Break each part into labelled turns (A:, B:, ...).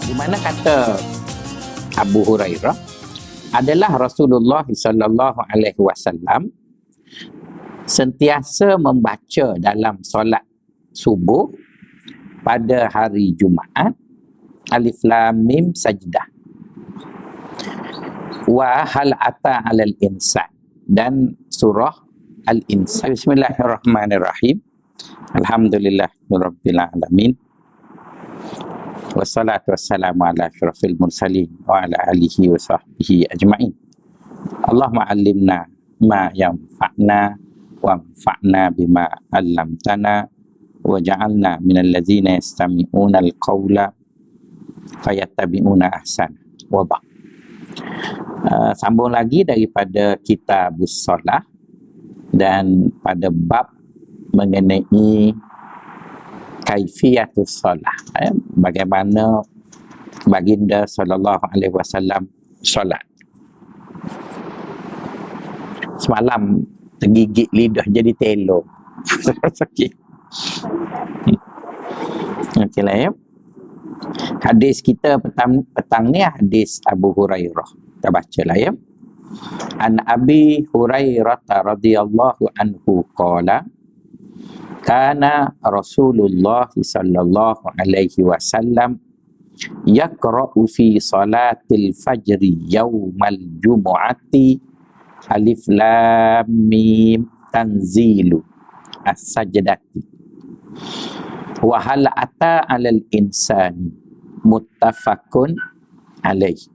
A: Di mana kata Abu Hurairah adalah Rasulullah sallallahu alaihi wasallam sentiasa membaca dalam solat subuh pada hari Jumaat Alif Lam Mim Sajdah wa hal ata 'alal insan dan surah Al-Insan. Bismillahirrahmanirrahim. Alhamdulillahirabbil alamin. Wassalatu wassalamu ala asyrafil mursalin wa ala alihi wa sahbihi ajma'in. Allahumma 'allimna ma yanfa'na wanfa'na bima 'allamtana waj'alna minal ladzina yastami'una al-qaula fayattabi'una ahsana. Wa ba'. Sambung lagi daripada Kitabus Shalah dan pada bab mengenai kaifiyatus shalah, bagaimana baginda sallallahu alaihi wasallam solat. Semalam tergigit lidah jadi telo. Sakit. Okeylah ya. Hadis kita petang ni hadis Abu Hurairah. Kita bacalah ya. An Abi Hurairah radhiyallahu anhu qala kana Rasulullah sallallahu alaihi wasallam yaqra'u fi salatil fajri yaumal jumu'ati alif lam mim tanzilu as-sajdati wa hal ata 'alal insani muttafaqun alaihi.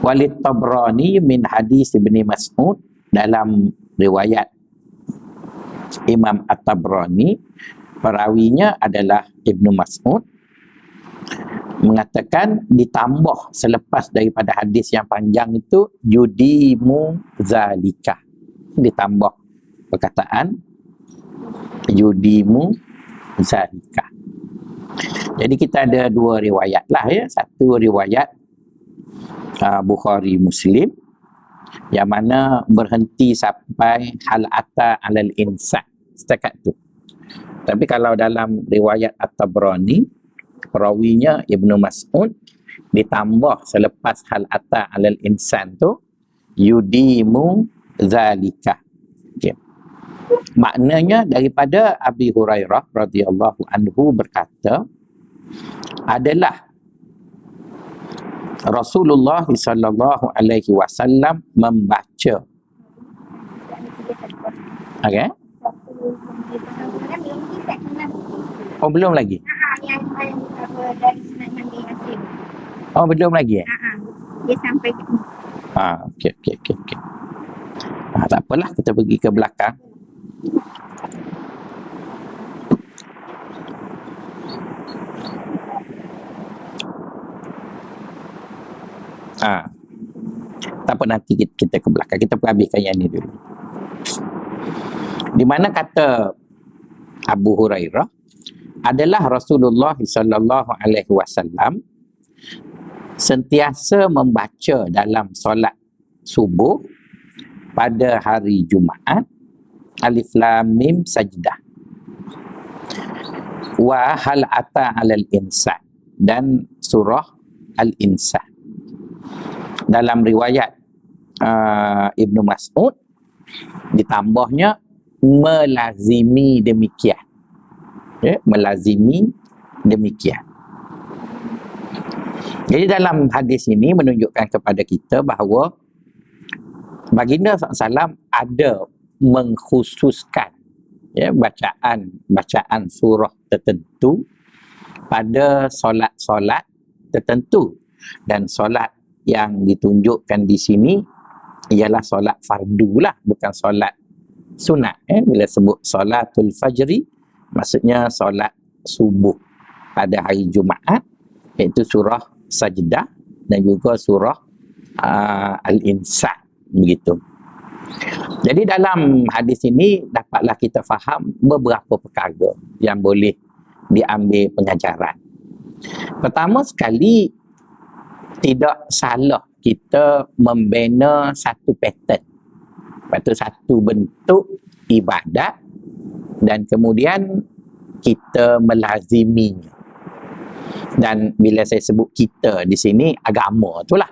A: Walid Tabrani min hadis Ibni Mas'ud, dalam riwayat Imam At-Tabrani, perawinya adalah Ibnu Mas'ud, mengatakan ditambah selepas daripada hadis yang panjang itu yudimu zalika, ditambah perkataan yudimu zalika. Jadi kita ada dua riwayat lah ya. Satu riwayat Bukhari Muslim yang mana berhenti sampai hal ata 'alal insan setakat tu. Tapi kalau dalam riwayat At-Tabrani, perawinya Ibnu Mas'ud, ditambah selepas hal ata 'alal insan tu yudimu zalika. Okay. Maknanya daripada Abi Hurairah radhiyallahu anhu berkata adalah Rasulullah sallallahu alaihi wasallam membaca. Okey. Oh, belum lagi. Oh, belum lagi.
B: Dia sampai ke
A: okey. Tak apalah, kita pergi ke belakang. Tak apa, nanti kita ke belakang. Kita perhabiskan yang ni dulu. Di mana kata Abu Hurairah adalah Rasulullah sallallahu alaihi wasallam sentiasa membaca dalam solat subuh pada hari Jumaat Alif Lam Mim Sajdah wa hal ata 'alal insan dan surah Al-Insan. Dalam riwayat Ibnu Mas'ud ditambahnya melazimi demikian. Ya, melazimi demikian. Jadi dalam hadis ini menunjukkan kepada kita bahawa baginda SAW ada mengkhususkan ya, bacaan surah tertentu pada solat-solat tertentu, dan solat yang ditunjukkan di sini ialah solat fardu lah, bukan solat sunat. Bila sebut solatul fajri, maksudnya solat subuh pada hari Jumaat, iaitu surah Sajdah dan juga surah Al-Insan, begitu. Jadi dalam hadis ini dapatlah kita faham beberapa perkara yang boleh diambil pengajaran. Pertama sekali, tidak salah kita membina satu pattern, iaitu satu bentuk ibadat, dan kemudian kita melaziminya. Dan bila saya sebut kita di sini, agama itulah.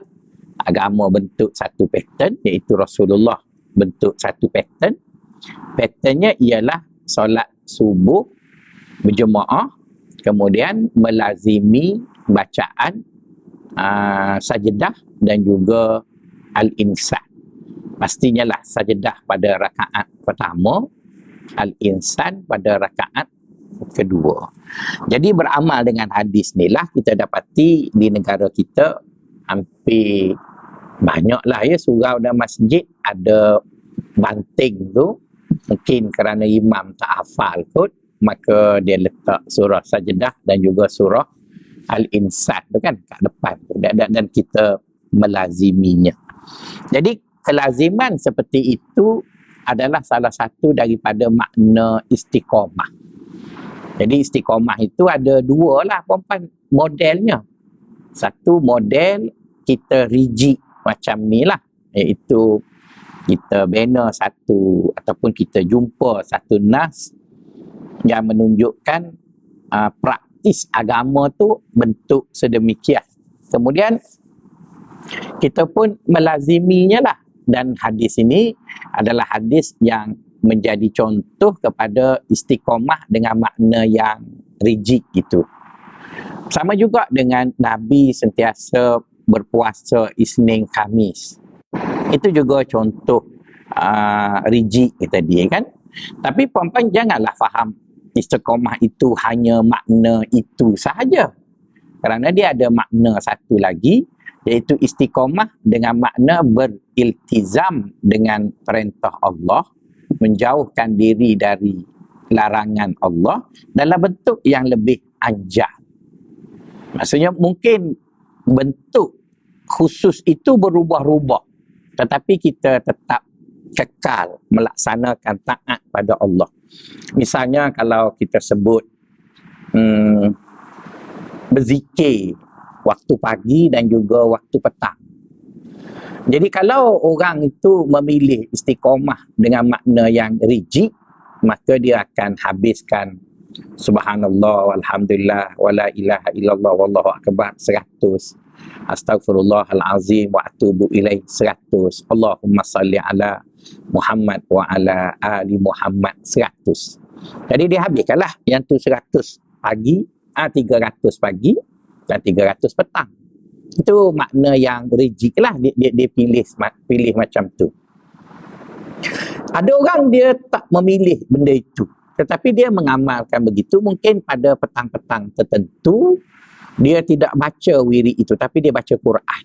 A: Agama bentuk satu pattern, iaitu Rasulullah bentuk satu pattern. Patternnya ialah solat subuh berjemaah, kemudian melazimi bacaan sajadah dan juga al-insan. Pastinya lah sajadah pada rakaat pertama, al-insan pada rakaat kedua. Jadi beramal dengan hadis ni lah kita dapati di negara kita hampir banyaklah ya surau dan masjid ada banting tu, mungkin kerana imam tak hafal kot, maka dia letak surah sajadah dan juga surah al-insan tu kan kat depan tu, dan kita melaziminya. Jadi kelaziman seperti itu adalah salah satu daripada makna istiqamah. Jadi istiqamah itu ada dua lah puan-puan modelnya. Satu model kita rigid macam ni lah, iaitu kita bina satu ataupun kita jumpa satu nas yang menunjukkan praktis agama tu bentuk sedemikian. Kemudian kita pun melaziminya lah, dan hadis ini adalah hadis yang menjadi contoh kepada istiqamah dengan makna yang rigid itu. Sama juga dengan Nabi sentiasa berpuasa Isnin Khamis. Itu juga contoh rigid tadi kan. Tapi puan-puan janganlah faham istiqamah itu hanya makna itu sahaja. Kerana dia ada makna satu lagi, iaitu istiqamah dengan makna beriltizam dengan perintah Allah, menjauhkan diri dari larangan Allah dalam bentuk yang lebih anjal. Maksudnya mungkin bentuk khusus itu berubah-ubah, tetapi kita tetap kekal melaksanakan taat pada Allah. Misalnya kalau kita sebut berzikir waktu pagi dan juga waktu petang. Jadi kalau orang itu memilih istiqamah dengan makna yang rigid, maka dia akan habiskan subhanallah walhamdulillah wala ilaha illallah wallahu akbar 100, astaghfirullahalazim wa atubu ilaih 100, Allahumma salli ala Muhammad wa ala ali Muhammad 100. Jadi dia habiskanlah yang tu 100 pagi, 300 pagi dan 300 petang. Itu makna yang rigid lah, dia pilih macam tu. Ada orang dia tak memilih benda itu, tetapi dia mengamalkan begitu. Mungkin pada petang-petang tertentu dia tidak baca wirid itu, tapi dia baca Quran.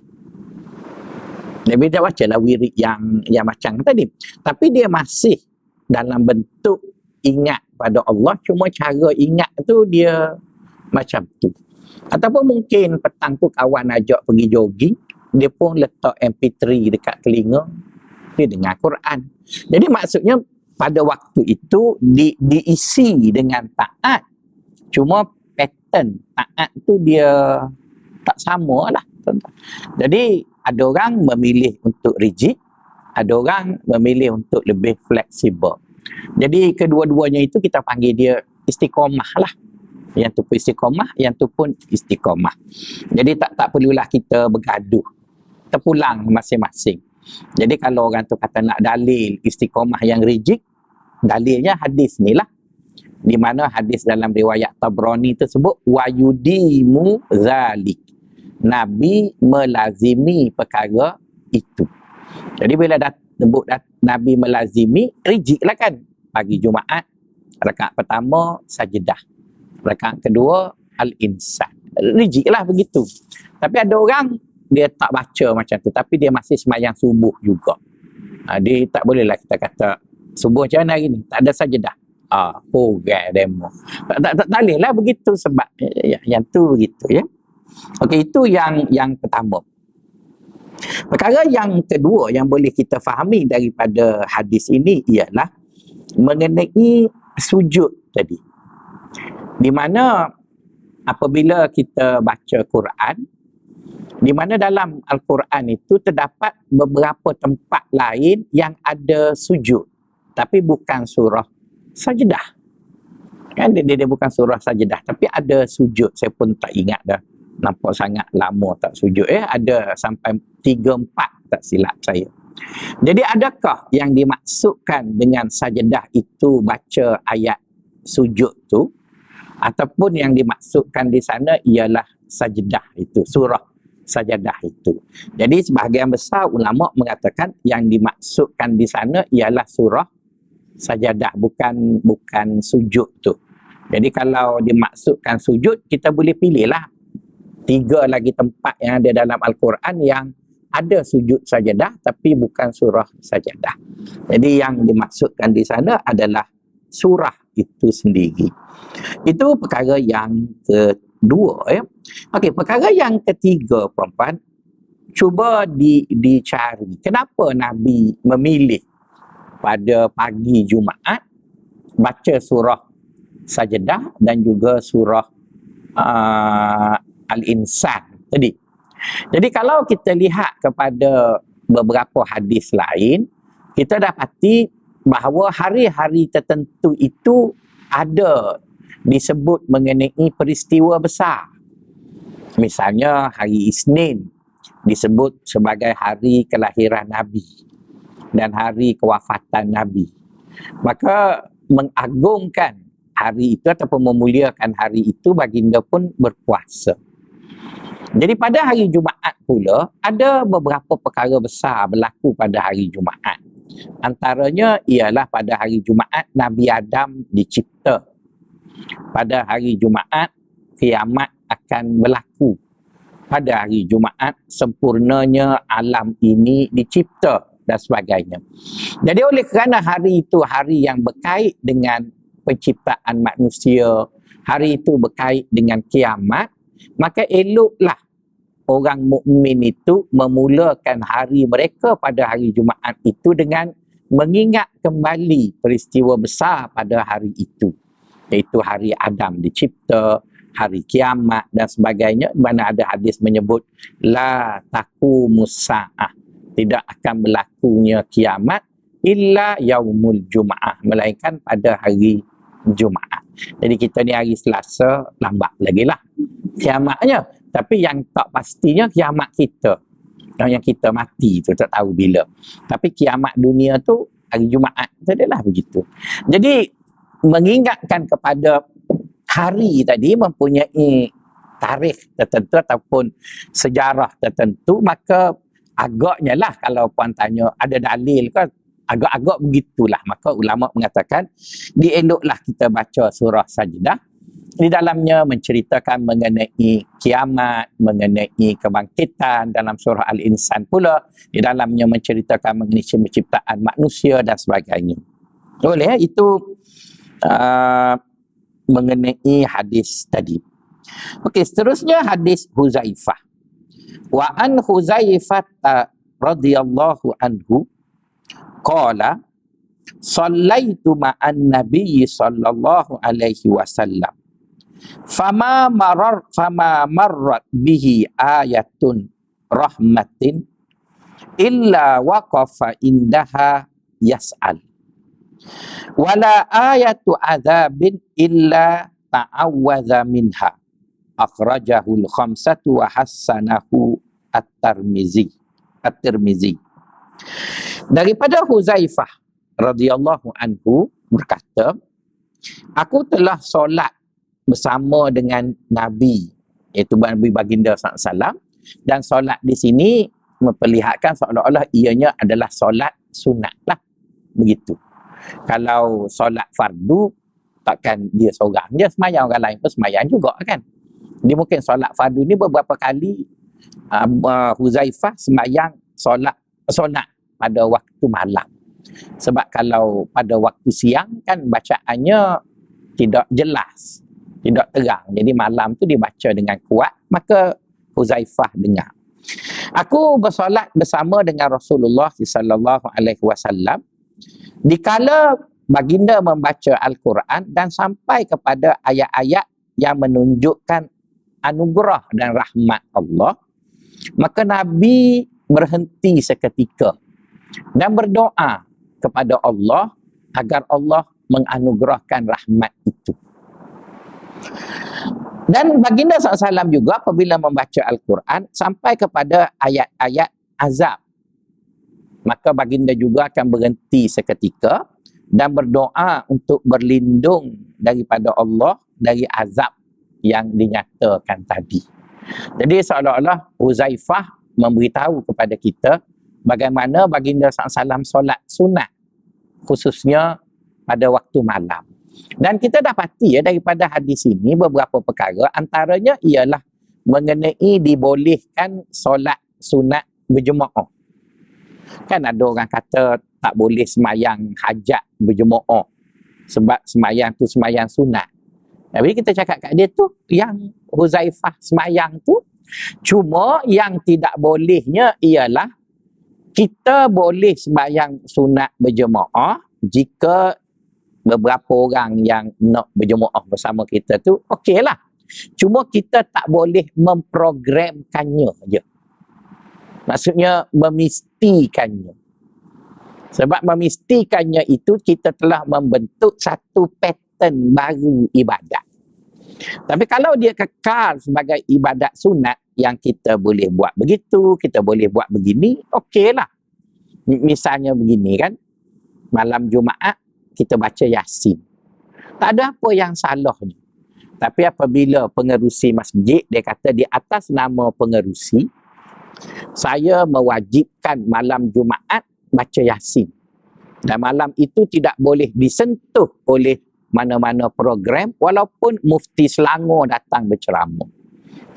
A: Dia tidak baca lah wirid yang macam tadi, tapi dia masih dalam bentuk ingat pada Allah, cuma cara ingat tu dia macam tu. Ataupun mungkin petang tu kawan ajak pergi jogging, dia pun letak MP3 dekat telinga, dia dengar Quran. Jadi maksudnya pada waktu itu diisi dengan taat, cuma pattern taat tu dia tak sama lah. Jadi ada orang memilih untuk rigid, ada orang memilih untuk lebih fleksibel. Jadi kedua-duanya itu kita panggil dia istiqamah lah. Yang tu pun istiqamah, yang tu pun istiqamah. Jadi tak perlulah kita bergaduh, terpulang masing-masing. Jadi kalau orang tu kata nak dalil istiqamah yang rigid, dalilnya hadis ni lah, di mana hadis dalam riwayat Tabrani tersebut wayudimu zalik, Nabi melazimi perkara itu. Jadi bila sebut Nabi melazimi, rigid lah kan. Pagi Jumaat rakaat pertama sajadah, rakaat kedua al-insan, rigid lah begitu. Tapi ada orang dia tak baca macam tu, tapi dia masih sembahyang subuh juga. Dia tak bolehlah kita kata subuh macam mana hari ni, tak ada sajadah. Program demo. Tak boleh lah begitu, sebab yang tu begitu ya. Okey, itu yang pertama. Perkara yang kedua yang boleh kita fahami daripada hadis ini ialah mengenai sujud tadi. Di mana apabila kita baca Quran, di mana dalam Al-Quran itu terdapat beberapa tempat lain yang ada sujud, tapi bukan surah sajadah. Kan dia bukan surah sajadah, tapi ada sujud. Saya pun tak ingat dah nampak sangat lama tak sujud. Ada sampai 3-4 tak silap saya. Jadi adakah yang dimaksudkan dengan sajadah itu baca ayat sujud tu, ataupun yang dimaksudkan di sana ialah sajadah itu, surah sajadah itu. Jadi sebahagian besar ulama mengatakan yang dimaksudkan di sana ialah surah sajadah, bukan sujud tu. Jadi kalau dimaksudkan sujud, kita boleh pilihlah 3 lagi tempat yang ada dalam Al-Quran yang ada sujud sajadah tapi bukan surah sajadah. Jadi yang dimaksudkan di sana adalah surah itu sendiri. Itu perkara yang kedua. Okey, perkara yang ketiga, puan-puan, cuba dicari kenapa Nabi memilih pada pagi Jumaat baca surah sajadah dan juga surah Al-Insan tadi. Jadi kalau kita lihat kepada beberapa hadis lain, kita dapati bahawa hari-hari tertentu itu ada disebut mengenai peristiwa besar. Misalnya hari Isnin disebut sebagai hari kelahiran Nabi dan hari kewafatan Nabi. Maka mengagungkan hari itu ataupun memuliakan hari itu, baginda pun berpuasa. Jadi pada hari Jumaat pula ada beberapa perkara besar berlaku pada hari Jumaat. Antaranya ialah pada hari Jumaat Nabi Adam dicipta. Pada hari Jumaat kiamat akan berlaku. Pada hari Jumaat sempurnanya alam ini dicipta dan sebagainya. Jadi oleh kerana hari itu hari yang berkait dengan penciptaan manusia, hari itu berkait dengan kiamat, maka eloklah orang mukmin itu memulakan hari mereka pada hari Jumaat itu dengan mengingat kembali peristiwa besar pada hari itu, iaitu hari Adam dicipta, hari kiamat dan sebagainya, mana ada hadis menyebut la taqumus saah, tidak akan berlakunya kiamat illa yaumul Jumaah, melainkan pada hari Jumaat. Jadi kita ni hari Selasa lambat lagi lah kiamatnya, tapi yang tak pastinya kiamat kita, yang kita mati tu tak tahu bila. Tapi kiamat dunia tu hari Jumaat tu adalah begitu. Jadi mengingatkan kepada hari tadi mempunyai tarikh tertentu ataupun sejarah tertentu, maka agaknya lah kalau puan tanya ada dalil ke, agak-agak begitulah. Maka ulama mengatakan dieloklah kita baca surah Sajdah. Di dalamnya menceritakan mengenai kiamat, mengenai kebangkitan. Dalam surah Al-Insan pula, di dalamnya menceritakan mengenai penciptaan manusia dan sebagainya. Boleh, itu mengenai hadis tadi. Okey, seterusnya hadis Huzaifah. Wa an Huzaifah radhiyallahu anhu qala sallaitu ma'an nabiy sallallahu alaihi wasallam fama marrat bihi ayatun rahmatin illa waqafa indaha yas'al wala ayatu adzabin illa ta'awwadha minha akhrajahu al-khamsatu wa hassanahu at-Tirmizi. Daripada Huzaifah radhiyallahu anhu berkata, aku telah solat bersama dengan Nabi, iaitu Nabi baginda SAW, dan solat di sini memperlihatkan seolah-olah ianya adalah solat sunat lah, begitu. Kalau solat fardu, takkan dia seorang je semayang, orang lain pun semayang juga kan. Dia mungkin solat fardu ni beberapa kali Huzaifah semayang solat sunat pada waktu malam. Sebab kalau pada waktu siang kan bacaannya tidak jelas, tidak terang. Jadi malam tu dibaca dengan kuat, maka Huzaifah dengar. Aku bersolat bersama dengan Rasulullah sallallahu alaihi wasallam dikala baginda membaca Al-Quran dan sampai kepada ayat-ayat yang menunjukkan anugerah dan rahmat Allah, maka Nabi berhenti seketika dan berdoa kepada Allah agar Allah menganugerahkan rahmat itu. Dan baginda SAW juga apabila membaca Al-Quran sampai kepada ayat-ayat azab, maka baginda juga akan berhenti seketika dan berdoa untuk berlindung daripada Allah dari azab yang dinyatakan tadi. Jadi seolah-olah Huzaifah memberitahu kepada kita bagaimana baginda SAW solat sunat, khususnya pada waktu malam. Dan kita dapati ya daripada hadis ini beberapa perkara, antaranya ialah mengenai dibolehkan solat sunat berjemaah. Kan ada orang kata tak boleh semayang hajat berjemaah sebab semayang tu semayang sunat. Tapi kita cakap kat dia tu, yang Huzaifah semayang tu, cuma yang tidak bolehnya ialah kita boleh semayang sunat berjemaah jika beberapa orang yang nak berjemaah bersama kita tu, okey lah. Cuma kita tak boleh memprogramkannya je. Maksudnya memistikannya. Sebab memistikannya itu kita telah membentuk satu pattern baru ibadat. Tapi kalau dia kekal sebagai ibadat sunat yang kita boleh buat begitu, kita boleh buat begini, okey lah. Misalnya begini kan, malam Jumaat kita baca Yasin. Tak ada apa yang salahnya. Tapi apabila pengerusi masjid, dia kata di atas nama pengerusi, saya mewajibkan malam Jumaat baca Yasin. Dan malam itu tidak boleh disentuh oleh mana-mana program walaupun Mufti Selangor datang berceramah.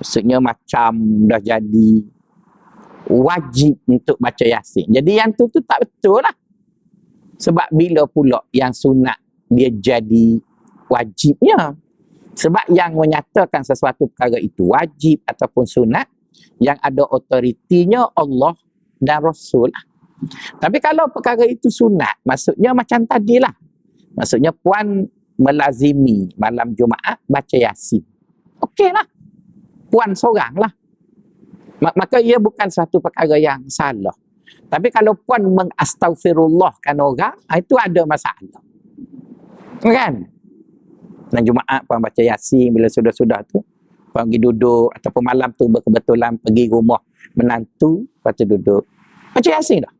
A: Maksudnya macam dah jadi wajib untuk baca Yasin. Jadi yang tu tak betul lah. Sebab bila pula yang sunat dia jadi wajibnya? Sebab yang menyatakan sesuatu perkara itu wajib ataupun sunat, yang ada otoritinya Allah dan Rasul. Tapi kalau perkara itu sunat, maksudnya macam tadilah. Maksudnya puan melazimi malam Jumaat baca Yasin. Okeylah. Puan seorang lah. Maka ia bukan satu perkara yang salah. Tapi kalau puan mengastaghfirullahkan orang, itu ada masalah. Kan? Dan Jumaat puan baca Yasin bila sudah-sudah tu, puan pergi duduk, ataupun malam tu kebetulan pergi rumah menantu, lepas tu duduk. Baca Yasin dah.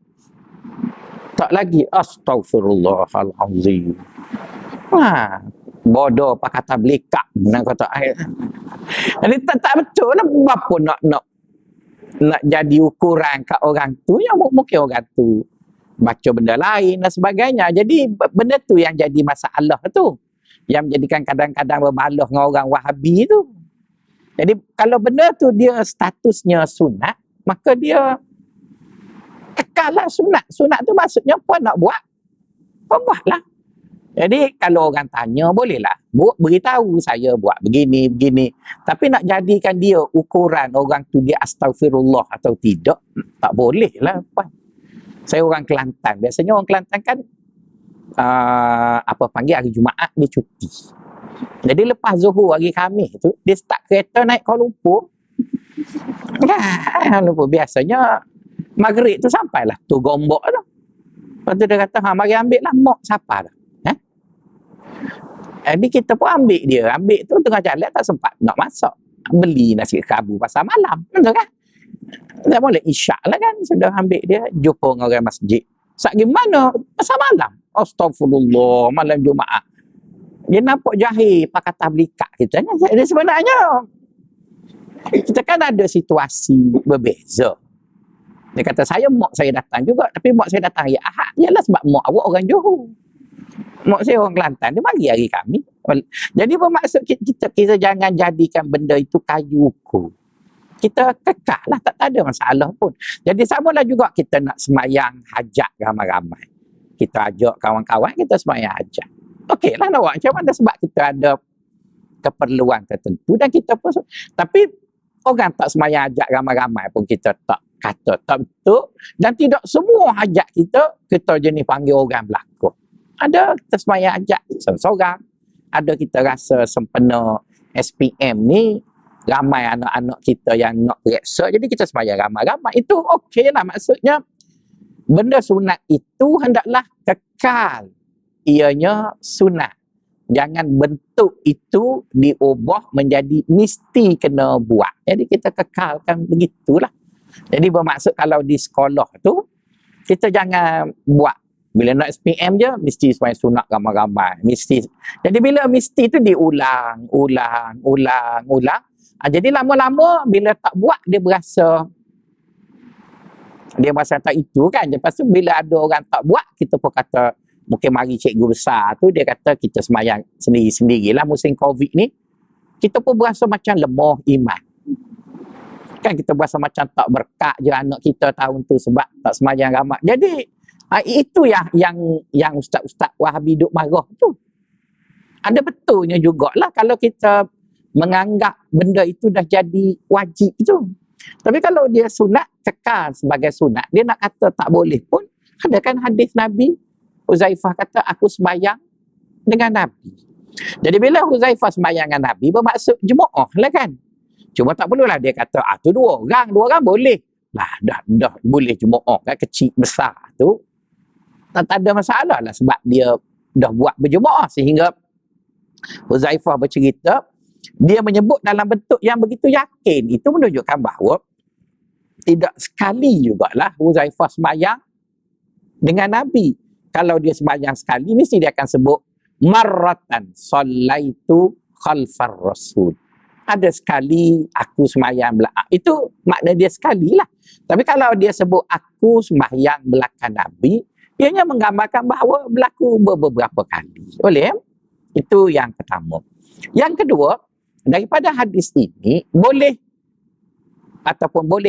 A: Tak lagi, astaghfirullahalazim. Bodoh pakai kata belekak. Nak kata ayat. Jadi tak betul lah. Apa nak jadi ukuran kat orang tu, yang mungkin orang tu baca benda lain dan sebagainya. Jadi benda tu yang jadi masalah tu, yang menjadikan kadang-kadang berbalah dengan orang Wahabi tu. Jadi kalau benda tu dia statusnya sunat, maka dia kekal lah sunat. Sunat tu maksudnya puan nak buat, puan buatlah. Jadi kalau orang tanya, bolehlah beritahu saya buat begini. Tapi nak jadikan dia ukuran orang tu dia astaghfirullah atau tidak, tak boleh lah. Saya orang Kelantan. Biasanya orang Kelantan kan panggil hari Jumaat dia cuti. Jadi lepas Zuhur hari Khamis tu, dia start kereta naik Kuala Lumpur. Lumpur biasanya Maghrib tu sampailah tu Gombok tu. Lepas tu dia kata, mari ambil lah mak siapa dah. Jadi kita pun ambil dia. Ambil tu tengah jalan tak sempat nak masak. Beli nasi kerabu pasal malam. Betul kan? Tak boleh isyak lah kan. Sudah ambil dia. Jumpa dengan orang masjid. Saat gimana? Pasal malam. Astagfirullah. Malam Jumaat. Dia nampak jahil pakai tablikat kita. Jadi sebenarnya kita kan ada situasi berbeza. Dia kata mak saya datang juga. Tapi mak saya datang hari Ahad. Yalah sebab mak awak orang Johor. Mak saya orang Kelantan, dia mari hari Khamis. Jadi bermaksud kita jangan jadikan benda itu kayu ukur. Kita kekal lah, tak ada masalah pun. Jadi samalah juga kita nak semayang hajat ramai-ramai. Kita ajak kawan-kawan, kita semayang hajat. Okey lah nak buat macam mana, sebab kita ada keperluan tertentu dan kita pun. Tapi orang tak semayang hajat ramai-ramai pun kita tak kata tak betul. Dan tidak semua hajat kita jenis panggil orang berlakon. Ada kita semayang hajat seorang-seorang. Ada kita rasa sempena SPM ni ramai anak-anak kita yang nak periksa. Jadi kita semayang ramai-ramai. Itu okey lah. Maksudnya benda sunat itu hendaklah kekal. Ianya sunat. jangan bentuk itu diubah menjadi mesti kena buat. Jadi kita kekalkan begitulah. Jadi bermaksud kalau di sekolah tu, kita jangan buat bila nak SPM je mesti sembahyang sunat ramai-ramai, mesti. Jadi bila mesti tu diulang. Jadi lama-lama bila tak buat dia berasa tak itu kan. Lepas tu bila ada orang tak buat, kita pun kata mungkin mari cikgu besar tu dia kata kita sembahyang sendiri-sendirilah musim Covid ni. Kita pun berasa macam lemah iman. Kan kita berasa macam tak berkat je anak kita tahun tu sebab tak sembahyang ramai. Jadi itu yang ustaz-ustaz Wahabi duk marah tu. Ada betulnya jugalah kalau kita menganggap benda itu dah jadi wajib tu. Tapi kalau dia sunat, kekal sebagai sunat, dia nak kata tak boleh pun, ada kan hadis Nabi, Huzaifah kata, aku sembahyang dengan Nabi. Jadi bila Huzaifah sembahyang dengan Nabi, bermaksud jemaah lah kan. Cuma tak perlulah dia kata, tu dua orang boleh. Lah, dah boleh jemaah kan, kecil besar tu. Tak ada masalah lah sebab dia dah buat berjemaah sehingga Huzaifah bercerita, dia menyebut dalam bentuk yang begitu yakin. Itu menunjukkan bahawa tidak sekali jugalah Huzaifah sembahyang dengan Nabi. Kalau dia sembahyang sekali, mesti dia akan sebut marratan sallaitu khalfar rasul. Ada sekali aku sembahyang belakang. Itu makna dia sekali lah. Tapi kalau dia sebut aku sembahyang belakang Nabi, ianya menggambarkan bahawa berlaku beberapa kali. Boleh? Itu yang pertama. Yang kedua, daripada hadis ini boleh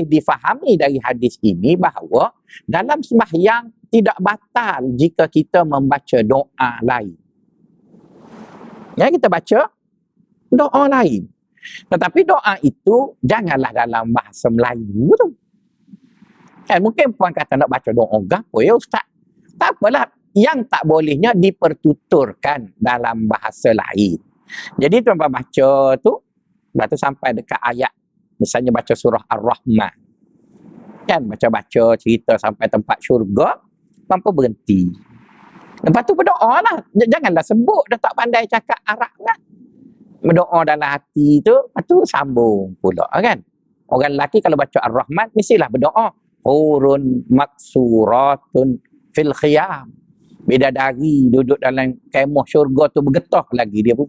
A: difahami dari hadis ini bahawa dalam sembahyang tidak batal jika kita membaca doa lain. Ya, kita baca doa lain. Tetapi doa itu janganlah dalam bahasa Melayu tu. Kan mungkin puan kata nak baca doa gapo ya ustaz? Tak apalah, yang tak bolehnya dipertuturkan dalam bahasa lain. Jadi tuan-tuan baca tu, lepas tu sampai dekat ayat, misalnya baca surah Ar-Rahman. Kan baca-baca cerita sampai tempat syurga, tanpa berhenti. Lepas tu berdoa lah. Janganlah sebut dah tak pandai cakap Arab kan. Berdoa dalam hati tu, lepas tu sambung pula kan. Orang lelaki kalau baca Ar-Rahman, mestilah berdoa. Hurun maksuratun fil khiyam. Bidadari duduk dalam kemah syurga tu bergetah lagi dia pun.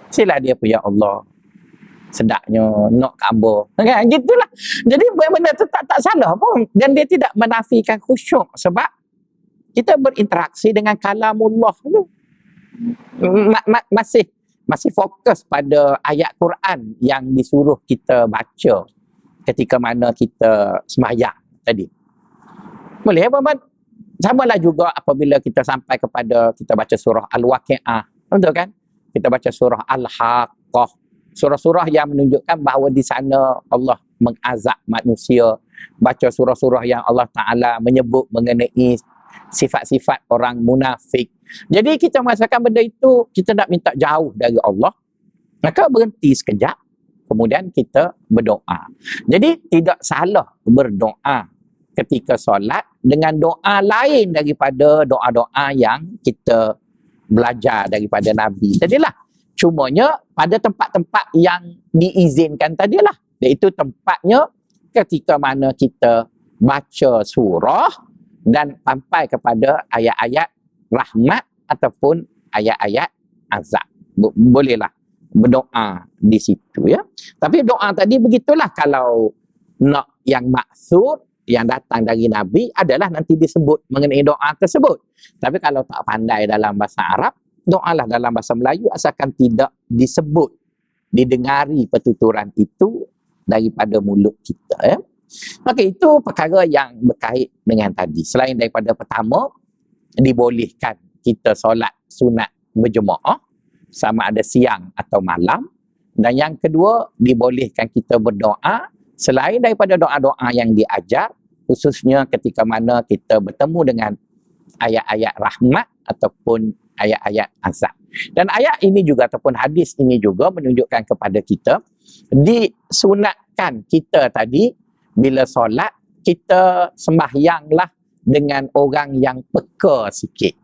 A: Sila dia pun, ya Allah, sedapnya nak kamba. Kan? Gitulah. Jadi benda tu tak salah pun. Dan dia tidak menafikan khusyuk sebab kita berinteraksi dengan kalamullah tu. Masih fokus pada ayat Quran yang disuruh kita baca ketika mana kita sembahyang tadi. Boleh apa? Samalah juga apabila kita sampai kepada kita baca surah Al-Waqi'ah. Betul kan? Kita baca surah Al-Haqqah. Surah-surah yang menunjukkan bahawa di sana Allah mengazab manusia. Baca surah-surah yang Allah Ta'ala menyebut mengenai sifat-sifat orang munafik. Jadi kita merasakan benda itu, kita nak minta jauh dari Allah. Maka berhenti sekejap. Kemudian kita berdoa. Jadi tidak salah berdoa ketika solat dengan doa lain daripada doa-doa yang kita belajar daripada Nabi tadilah. Cumanya pada tempat-tempat yang diizinkan tadilah, iaitu tempatnya ketika mana kita baca surah dan sampai kepada ayat-ayat rahmat ataupun ayat-ayat azab. Bolehlah berdoa di situ ya. Tapi doa tadi begitulah, kalau nak yang maksud yang datang dari Nabi adalah nanti disebut mengenai doa tersebut. Tapi kalau tak pandai dalam bahasa Arab, doalah dalam bahasa Melayu asalkan tidak disebut, didengari pertuturan itu daripada mulut kita ya. Okey, itu perkara yang berkait dengan tadi. Selain daripada pertama, dibolehkan kita solat sunat berjemaah sama ada siang atau malam, dan yang kedua dibolehkan kita berdoa selain daripada doa-doa yang diajar, khususnya ketika mana kita bertemu dengan ayat-ayat rahmat ataupun ayat-ayat azab. Dan ayat ini juga ataupun hadis ini juga menunjukkan kepada kita disunatkan kita tadi bila solat kita sembahyanglah dengan orang yang peka sikit.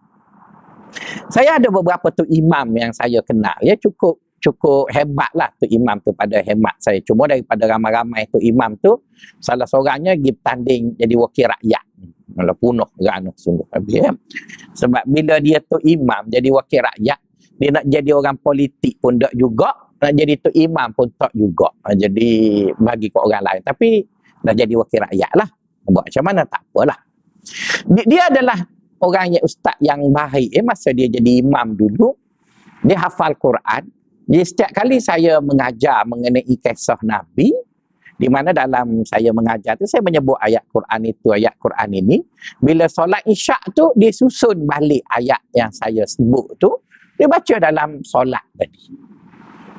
A: Saya ada beberapa tu imam yang saya kenal, ya cukup hebat lah tu imam tu pada hemat saya. Cuma daripada ramai-ramai tu imam tu, salah seorangnya pergi bertanding jadi wakil rakyat. Malah punuh kerana sungguh habis ya. Sebab bila dia tu imam jadi wakil rakyat, dia nak jadi orang politik pun tak juga, nak jadi tu imam pun tak juga. Jadi bagi ke orang lain. Tapi dah jadi wakil rakyat lah. Buat macam mana tak apalah. Dia adalah orang yang ustaz yang baik. Masa dia jadi imam dulu, dia hafal Quran. Jadi setiap kali saya mengajar mengenai kisah Nabi, di mana dalam saya mengajar tu saya menyebut ayat Quran itu, ayat Quran ini, bila solat isyak tu dia susun balik ayat yang saya sebut tu, dia baca dalam solat tadi.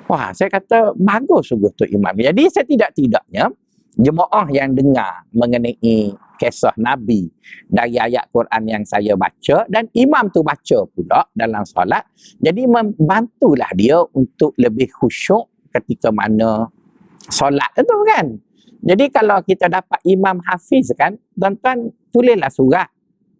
A: Wah, saya kata bagus sungguh tu imam. Jadi saya tidak-tidaknya jemaah yang dengar mengenai kisah Nabi dari ayat Quran yang saya baca, dan imam tu baca pula dalam solat, jadi membantulah dia untuk lebih khusyuk ketika mana solat itu kan. Jadi kalau kita dapat imam hafiz kan, tuan-tuan tulislah surat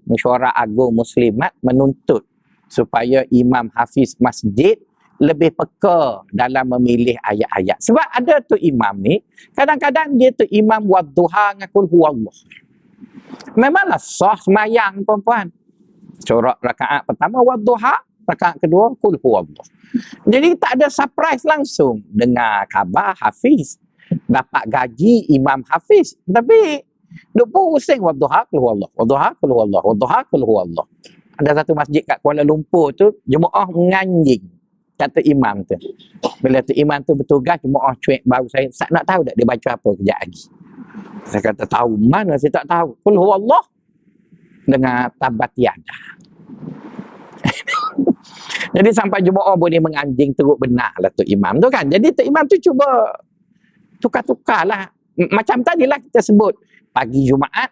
A: Mesyuarat Agung Muslimat menuntut supaya imam hafiz masjid lebih peka dalam memilih ayat-ayat. Sebab ada tu imam ni, kadang-kadang dia tu imam wadduha ngakul huwallah. Memanglah sah semayang puan-puan. Corak rakaat pertama wadduha, rakaat kedua qul huwallah. Jadi tak ada surprise langsung dengar khabar hafiz dapat gaji imam hafiz, tapi duk pusing wadduha qul huwallah, wadduha qul huwallah, wadduha qul huwallah. Ada satu masjid kat Kuala Lumpur tu, jemaah menganjing kata imam tu. Bila tu imam tu bertugas, jemaah cuek baru saya nak tahu tak dia baca apa kejap lagi. Saya kata tahu mana, saya tak tahu. Qul huwallah dengan tabat yada. Jadi sampai jemaah boleh menganjing teruk benar lah tu imam tu kan. Jadi tu imam tu cuba tukar-tukar lah. Macam tadilah kita sebut pagi Jumaat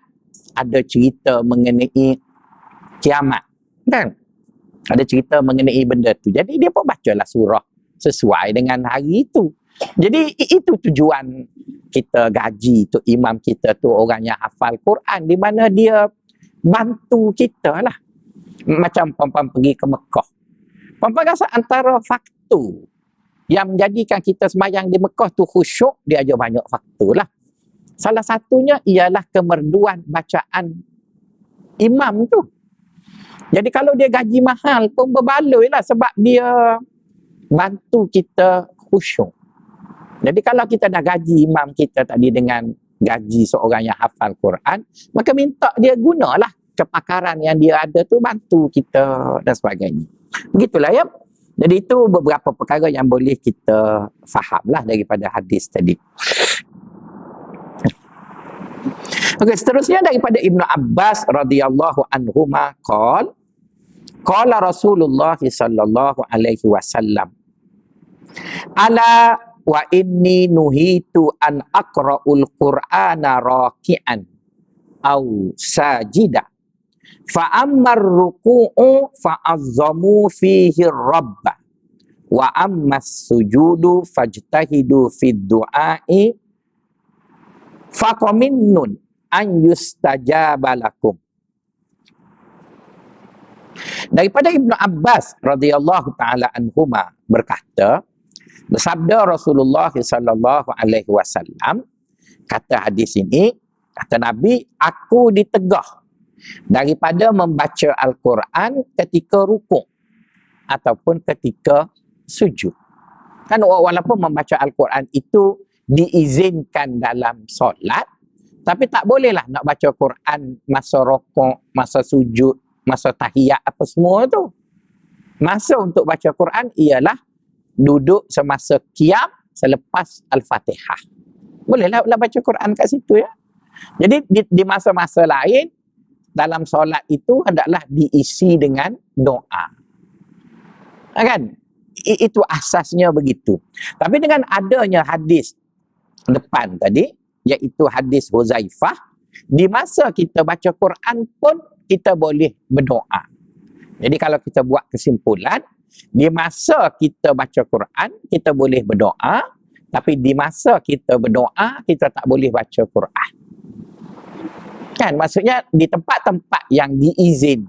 A: ada cerita mengenai kiamat kan. Ada cerita mengenai benda tu. Jadi dia pun bacalah surah sesuai dengan hari itu. Jadi itu tujuan kita gaji tu imam kita tu orang yang hafal Quran, di mana dia bantu kita lah. Macam puan-puan pergi ke Mekah, puan-puan rasa antara faktor yang menjadikan kita sembahyang di Mekah tu khusyuk, dia ada banyak faktor lah. Salah satunya ialah kemerduan bacaan imam tu. Jadi kalau dia gaji mahal pun berbaloi lah, sebab dia bantu kita khusyuk. Jadi kalau kita dah gaji imam kita tadi dengan gaji seorang yang hafal Quran, maka minta dia gunalah kepakaran yang dia ada tu bantu kita dan sebagainya. Begitulah ya. Jadi itu beberapa perkara yang boleh kita fahamlah daripada hadis tadi. Okey, seterusnya daripada Ibnu Abbas radhiyallahu anhuma qala Rasulullah sallallahu alaihi wasallam, ala wa inni nuhitu an aqra'ul Qur'ana raki'an au sajida fa ammar ruku'u fa'azzamu fihi rabba wa ammas sujudu fajtahidu fid du'a'i faqaminnun an yustajaba lakum. Daripada Ibnu Abbas radhiyallahu taala anhuma berkata, bersabda Rasulullah sallallahu alaihi wasallam, kata hadis ini, kata Nabi, aku ditegah daripada membaca Al-Quran ketika rukuk ataupun ketika sujud. Kan walaupun membaca Al-Quran itu diizinkan dalam solat, tapi tak bolehlah nak baca Quran masa rukuk, masa sujud, masa tahiyat apa semua tu. Masa untuk baca Quran ialah duduk semasa qiyam selepas Al-Fatihah. Bolehlah baca Quran kat situ ya. Jadi di masa-masa lain dalam solat itu hendaklah diisi dengan doa. Kan? Itu asasnya begitu. Tapi dengan adanya hadis depan tadi, iaitu hadis Huzaifah, di masa kita baca Quran pun kita boleh berdoa. Jadi kalau kita buat kesimpulan, di masa kita baca Quran, kita boleh berdoa, tapi di masa kita berdoa, kita tak boleh baca Quran. Kan? Maksudnya di tempat-tempat yang diizin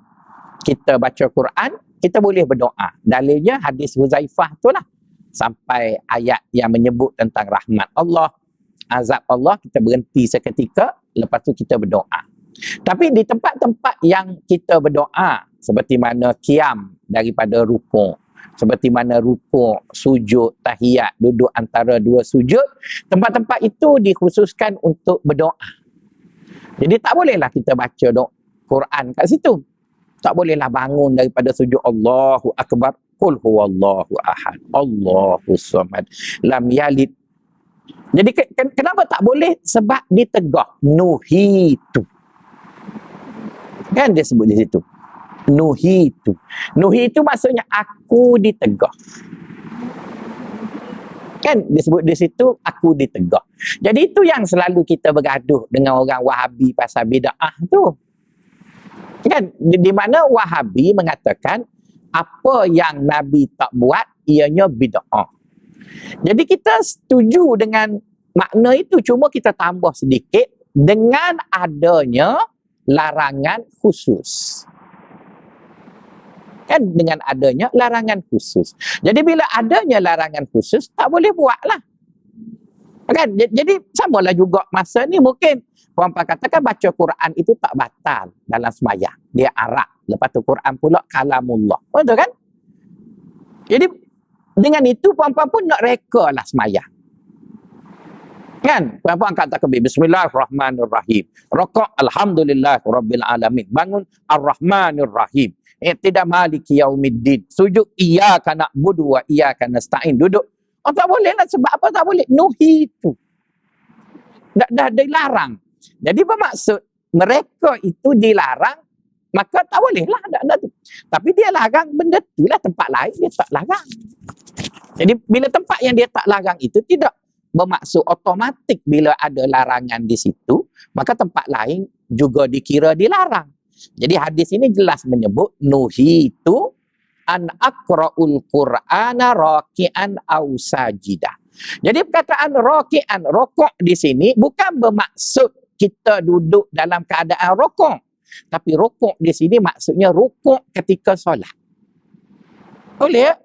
A: kita baca Quran, kita boleh berdoa. Dalilnya hadis Huzaifah tu lah. Sampai ayat yang menyebut tentang rahmat Allah, azab Allah, kita berhenti seketika, lepas tu kita berdoa. Tapi di tempat-tempat yang kita berdoa, seperti mana qiyam daripada rukuk, seperti mana rukuk, sujud, tahiyat, duduk antara dua sujud, tempat-tempat itu dikhususkan untuk berdoa. Jadi tak bolehlah kita baca Quran kat situ. Tak bolehlah bangun daripada sujud Allahu Akbar, Qul huwallahu ahad, Allahu samad, lam yalid. Jadi kenapa tak boleh? Sebab ditegah. Nuhitu. Kan dia sebut di situ. Nuhitu. Nuhitu maksudnya aku ditegah. Kan disebut di situ aku ditegah. Jadi itu yang selalu kita bergaduh dengan orang Wahabi pasal bid'ah tu. Kan di mana Wahabi mengatakan apa yang Nabi tak buat ianya bid'ah. Jadi kita setuju dengan makna itu, cuma kita tambah sedikit dengan adanya larangan khusus. Kan dengan adanya larangan khusus. Jadi bila adanya larangan khusus, tak boleh buat lah. Kan? Jadi samalah juga masa ni mungkin puan-puan katakan baca Quran itu tak batal dalam sembahyang. Dia arak. Lepas tu Quran pula kalamullah. Betul kan? Jadi dengan itu puan-puan pun nak reka lah sembahyang. Kan? Puan-puan angkat takbir. Bismillahirrahmanirrahim. Rokok alhamdulillah rabbil alamin. Bangun ar-rahmanirrahim. Tidak maliki yaumiddin. Sujud iyyaka na'budu wa iyyaka nasta'in. Duduk. Oh, tak boleh lah. Sebab apa tak boleh? Nuhi itu. Dah dilarang. Jadi bermaksud mereka itu dilarang, maka tak boleh lah. Tapi dia larang benda tu lah, tempat lain dia tak larang. Jadi bila tempat yang dia tak larang itu tidak bermaksud otomatik bila ada larangan di situ, maka tempat lain juga dikira dilarang. Jadi hadis ini jelas menyebut nuhitu an aqra'ul qur'ana raki'an aw sajidah. Jadi perkataan raki'an, rokok di sini bukan bermaksud kita duduk dalam keadaan rokok. Tapi rokok di sini maksudnya rukuk ketika solat. Boleh?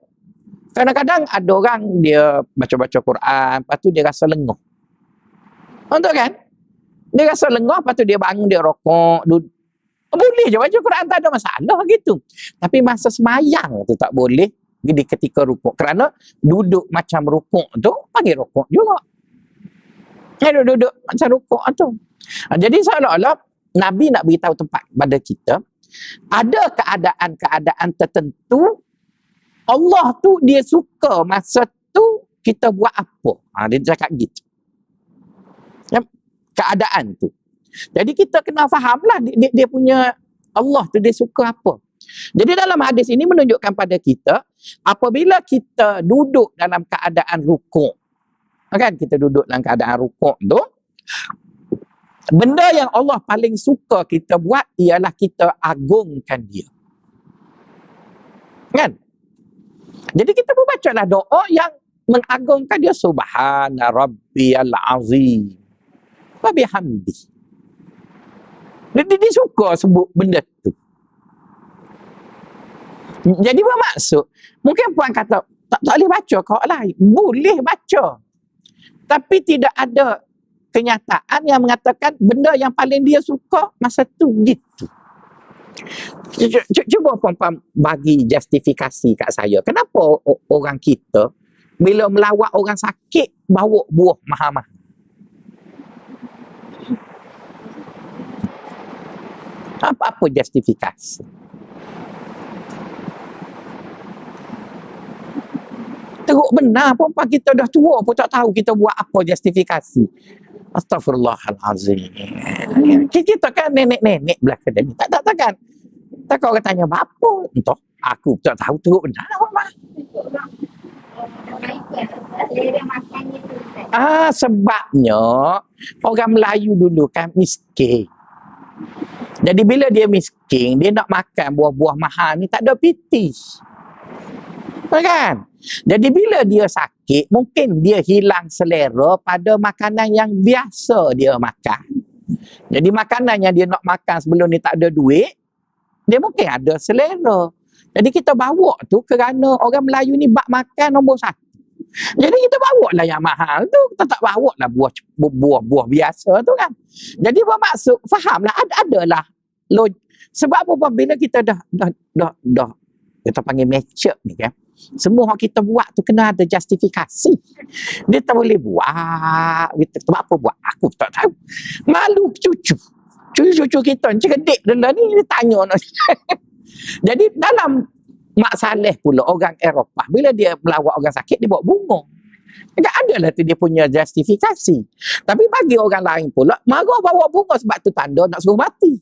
A: Kadang-kadang ada orang dia baca-baca Quran, lepas tu dia rasa lenguh. Betul kan? Dia rasa lenguh, lepas tu dia bangun, dia rokok, duduk. Boleh je baca Quran, tak ada masalah gitu. Tapi masa semayang tu tak boleh di ketika rukuk. Kerana duduk macam rukuk tu, panggil rukuk juga. Duduk macam rukuk tu. Jadi seolah-olah Nabi nak beritahu tempat pada kita, ada keadaan-keadaan tertentu Allah tu dia suka masa tu kita buat apa. Dia cakap gitu. Keadaan tu. Jadi kita kena fahamlah dia punya Allah tu dia suka apa. Jadi dalam hadis ini menunjukkan pada kita apabila kita duduk dalam keadaan rukuk. Kan kita duduk dalam keadaan rukuk tu, benda yang Allah paling suka kita buat ialah kita agungkan dia. Kan? Jadi kita pun bacalah doa yang mengagungkan dia. Subhana rabbiyal azim wa bihamdi. Dia suka sebut benda tu. Jadi bermaksud, mungkin puan kata tak boleh baca kau lah. Boleh baca. Tapi tidak ada kenyataan yang mengatakan benda yang paling dia suka masa tu gitu. Cuba puan-puan bagi justifikasi kat saya. Kenapa orang kita bila melawat orang sakit bawa buah mahal-mahal? Apa justifikasi? Teruk benar puan-puan, kita dah tua pun tak tahu kita buat apa justifikasi. Astaghfirullahalazim. Kita kan nenek-nenek belakang ni. Tak kan? Tak kau orang tanya apa? Entah. Aku tak tahu teruk benar puan-puan. Sebabnya orang Melayu dulu kan miskin. Jadi bila dia miskin, dia nak makan buah-buah mahal ni tak ada piti. Kan? Jadi bila dia sakit, mungkin dia hilang selera pada makanan yang biasa dia makan. Jadi makanan yang dia nak makan sebelum ni tak ada duit, dia mungkin ada selera. Jadi kita bawa tu kerana orang Melayu ni bak makan nombor satu. Jadi kita bawa lah yang mahal tu. Kita tak bawa lah buah biasa tu kan. Jadi bermaksud, fahamlah, adalah. Sebab apa bila kita dah kita panggil mature ni kan. Semua yang kita buat tu kena ada justifikasi. Dia tak boleh buat. Sebab apa buat? Aku tak tahu. Malu cucu kita cerdik dulu ni, dia tanya. Jadi dalam Mak Saleh pula orang Eropah, bila dia melawat orang sakit, dia bawa bunga. Tak adalah tu dia punya justifikasi. Tapi bagi orang lain pula, marah bawa bunga sebab tu tanda nak suruh mati.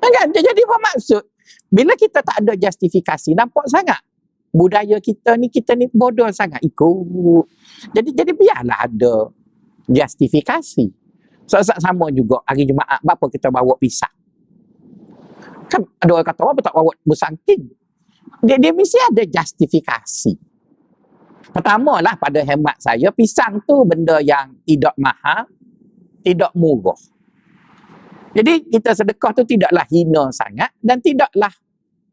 A: Kan? Jadi bermaksud, bila kita tak ada justifikasi, nampak sangat budaya kita ni bodoh sangat ikut. Jadi biarlah ada justifikasi. Sama juga hari Jumaat, berapa kita bawa pisang. Kan ada orang kata, apa tak bawa musangking? Dia mesti ada justifikasi. Pertama lah, pada hemat saya, pisang tu benda yang tidak mahal, tidak murah. Jadi kita sedekah tu tidaklah hina sangat dan tidaklah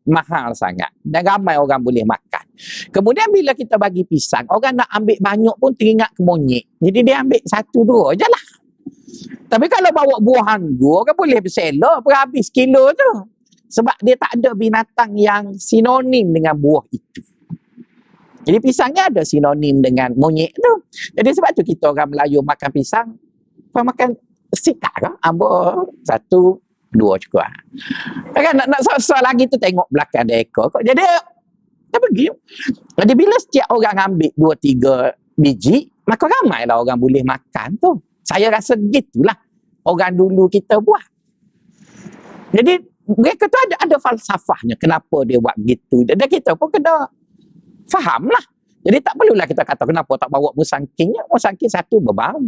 A: mahal sangat. Dan ramai orang boleh makan. Kemudian bila kita bagi pisang, orang nak ambil banyak pun teringat ke monyet. Jadi dia ambil 1-2 je lah. Tapi kalau bawa buah anggur, kan boleh bersela, habis kilo tu. Sebab dia tak ada binatang yang sinonim dengan buah itu. Jadi pisangnya ada sinonim dengan monyet tu. Jadi sebab tu kita orang Melayu makan pisang, makan sikap kan? Ambil 1-2 cukup. Kan nak soal lagi tu tengok belakang dia ekor. Jadi kita pergi. Jadi bila setiap orang ambil 2-3 biji, maka ramailah orang boleh makan tu. Saya rasa gitulah orang dulu kita buat. Jadi mereka tu ada falsafahnya kenapa dia buat begitu. Dan kita pun kena faham lah. Jadi tak perlulah kita kata kenapa tak bawa musangkingnya. Musangking satu berbau.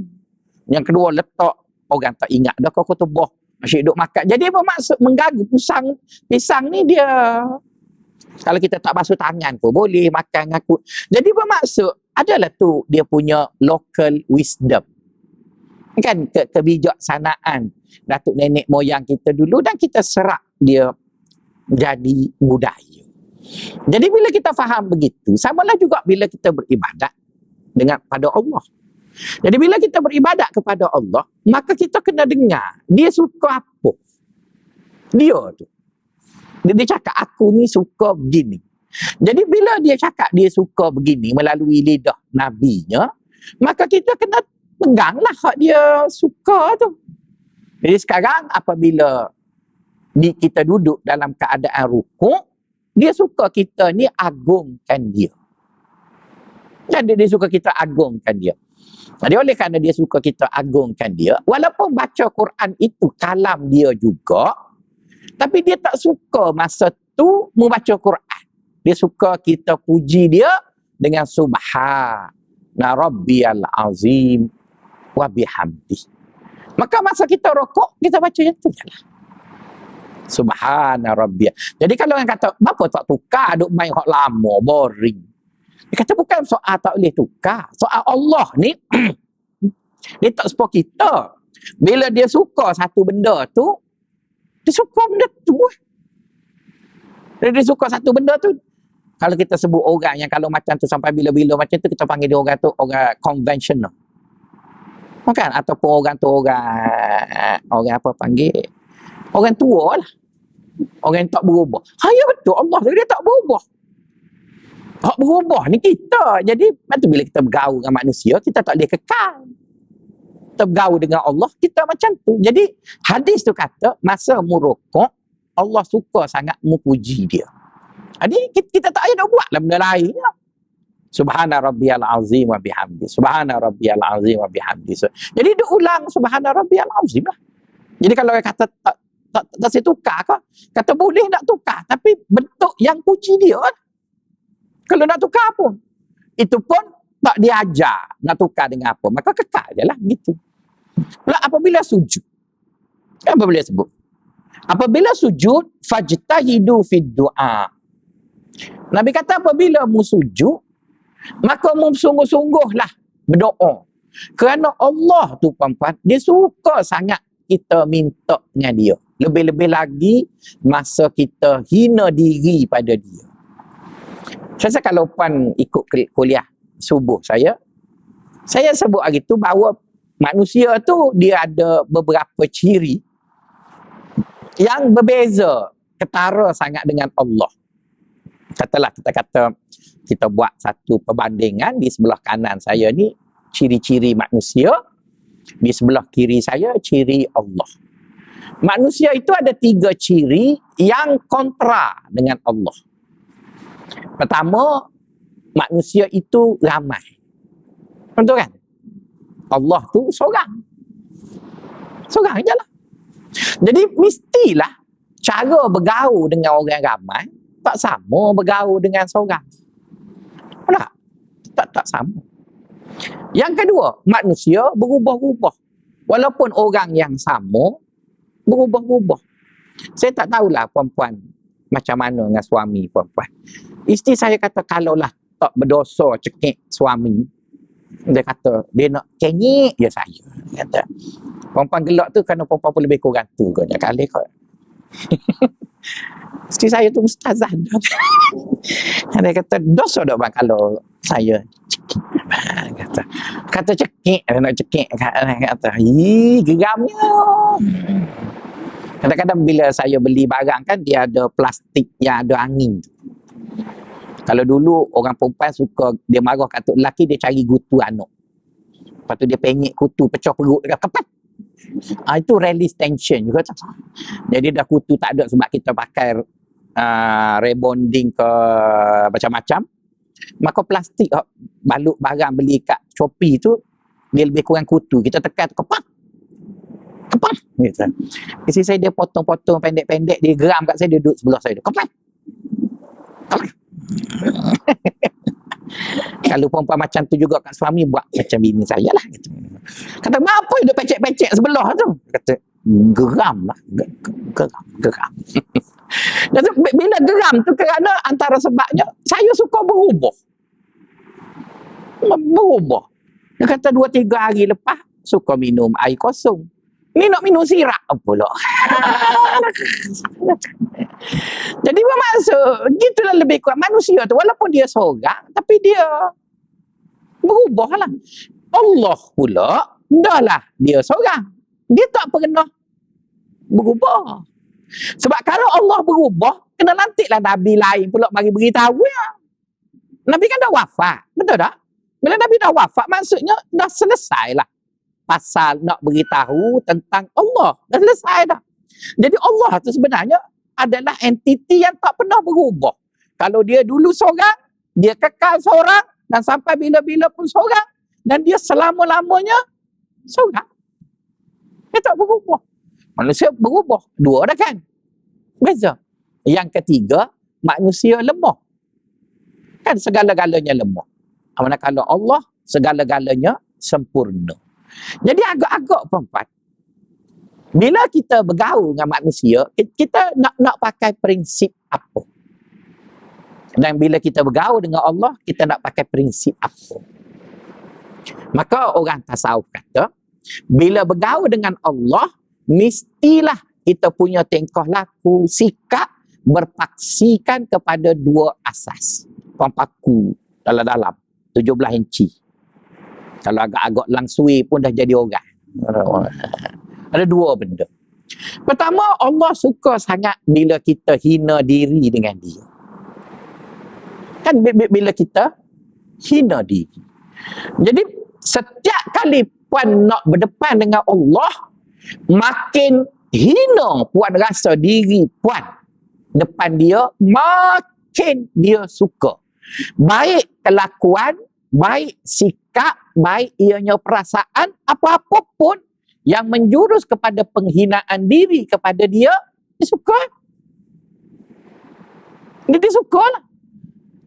A: Yang kedua letak orang tak ingat dah kau tubuh masih duduk makan. Jadi bermaksud mengganggu pisang ni dia. Kalau kita tak basuh tangan pun boleh makan aku. Jadi bermaksud adalah tu dia punya local wisdom. Kan kebijaksanaan datuk nenek moyang kita dulu dan kita serap dia jadi budaya. Jadi bila kita faham begitu, samalah juga bila kita beribadat dengan pada Allah. Jadi bila kita beribadat kepada Allah, maka kita kena dengar dia suka apa. Dia tu. Dia cakap aku ni suka begini. Jadi bila dia cakap dia suka begini melalui lidah nabinya, maka kita kena peganglah hak dia suka tu. Jadi sekarang apabila kita duduk dalam keadaan rukuk, dia suka kita ni agungkan dia. Jadi dia suka kita agungkan dia. Jadi oleh kerana dia suka kita agungkan dia, walaupun baca Quran itu kalam dia juga, tapi dia tak suka masa tu membaca Quran. Dia suka kita puji dia dengan subhana rabbiyal azim wa bihamdi. Maka masa kita rokok, kita baca yang tu je lah. Subhana rabbiyal. Jadi kalau orang kata, kenapa tak tukar duk main hak lama, boring. Dia kata bukan soal tak boleh tukar. Soal Allah ni, dia tak suka kita. Bila dia suka satu benda tu, dia suka benda tu. Dia suka satu benda tu. Kalau kita sebut orang yang kalau macam tu sampai bila-bila macam tu, kita panggil dia orang tu orang konvensional. Kan? Ataupun orang tu orang apa panggil? Orang tua lah. Orang yang tak berubah. Ya betul, Allah dia tak berubah. Tak berubah ni kita. Jadi bila kita bergaul dengan manusia, kita tak boleh kekal. Kita bergaul dengan Allah, kita macam tu. Jadi hadis tu kata, masa merokok, Allah suka sangat memuji dia. Jadi kita tak payah nak buat lah benda lain. Subhana rabbiyal azim wa bihamdi. Subhana rabbiyal azim wa bihamdi. Jadi dia ulang subhana rabbiyal azim lah. Jadi kalau orang kata tak saya tukar ke? Kata boleh nak tukar, tapi bentuk yang puji dia. Kalau nak tukar pun, itu pun tak diajar nak tukar dengan apa. Maka kekal je lah gitu. Pula apabila sujud, apa boleh sebut? Apabila sujud, fajtahidu fid du'a. Nabi kata apabila mu sujud, maka mu sungguh-sungguhlah berdoa. Kerana Allah tu puan-puan, dia suka sangat kita minta dengan dia. Lebih-lebih lagi masa kita hina diri pada dia. Saya kalau puan ikut kuliah subuh saya sebut hari tu bahawa manusia tu dia ada beberapa ciri yang berbeza, ketara sangat dengan Allah. Katalah kita buat satu perbandingan, di sebelah kanan saya ni ciri-ciri manusia, di sebelah kiri saya ciri Allah. Manusia itu ada 3 ciri yang kontra dengan Allah. Pertama, manusia itu ramai. Betul kan? Allah tu seorang. Seorang je lah. Jadi mestilah cara bergaul dengan orang ramai tak sama bergaul dengan seorang. Tak sama. Yang kedua, manusia berubah-ubah. Walaupun orang yang sama, berubah-ubah. Saya tak tahulah puan-puan macam mana dengan suami puan-puan. Isteri saya kata kalaulah tak berdosa cekik suami, dia kata dia nak kenyek je saya. Kata perempuan gelak tu kerana perempuan pun lebih kurang tu kan kali kot. Isteri saya tu ustazah. Dia kata dosa tak bang kalau saya cekik. Kata cekik, dia nak cekik. Kata geramnya. Kadang-kadang bila saya beli barang kan dia ada plastik yang ada angin. Kalau dulu orang perempuan suka, dia marah kat lelaki, dia cari gutu anak. Lepas tu dia penyek kutu, pecah perut, dia kepat. Itu release tension juga. Jadi dah kutu tak ada sebab kita pakai rebonding ke macam-macam. Maka plastik balut barang beli kat Shopee tu, dia lebih kurang kutu. Kita tekan, kepat. Gitu. Isteri saya dia potong-potong pendek-pendek, dia geram kat saya, dia duduk sebelah saya. Kepat. Kalau perempuan macam tu juga kat suami, buat macam bini saya lah gitu. Kata apa dia pecek-pecek sebelah tu? Kata geram lah. Geram. Dan bila geram tu kerana antara sebabnya saya suka berubah. Dia kata 2-3 hari lepas suka minum air kosong. Ni nak minum sirap pula. Jadi bermaksud gitulah lebih kurang manusia tu, walaupun dia seorang tapi dia berubah lah. Allah pula dah lah dia seorang, dia tak pernah berubah. Sebab kalau Allah berubah, kena lantiklah Nabi lain pula mari beritahu ya. Nabi kan dah wafat, betul tak? Bila Nabi dah wafat, maksudnya dah selesai lah pasal nak beritahu tentang Allah. Dah selesai dah. Jadi Allah tu sebenarnya adalah entiti yang tak pernah berubah. Kalau dia dulu seorang, dia kekal seorang dan sampai bila-bila pun seorang, dan dia selama-lamanya seorang. Dia tak berubah. Manusia berubah. 2 dah kan? Beza. Yang ketiga, manusia lemah. Kan segala-galanya lemah. Manakala Allah segala-galanya sempurna. Jadi agak-agak perempuan, bila kita bergaul dengan manusia, kita nak pakai prinsip apa? Dan bila kita bergaul dengan Allah, kita nak pakai prinsip apa? Maka orang tasawuf kata, bila bergaul dengan Allah, mestilah kita punya tingkah laku, sikap berpaksikan kepada 2 asas. Paku dalam-dalam 17 inci. Kalau agak-agak langsui pun dah jadi orang. Ada 2 benda. Pertama, Allah suka sangat bila kita hina diri dengan dia. Kan bila kita hina diri. Jadi setiap kali puan nak berdepan dengan Allah, makin hina puan rasa diri puan depan dia, makin dia suka. Baik kelakuan, baik sikap, baik ianya perasaan, apa-apa pun yang menjurus kepada penghinaan diri kepada dia, dia suka. Dia suka lah.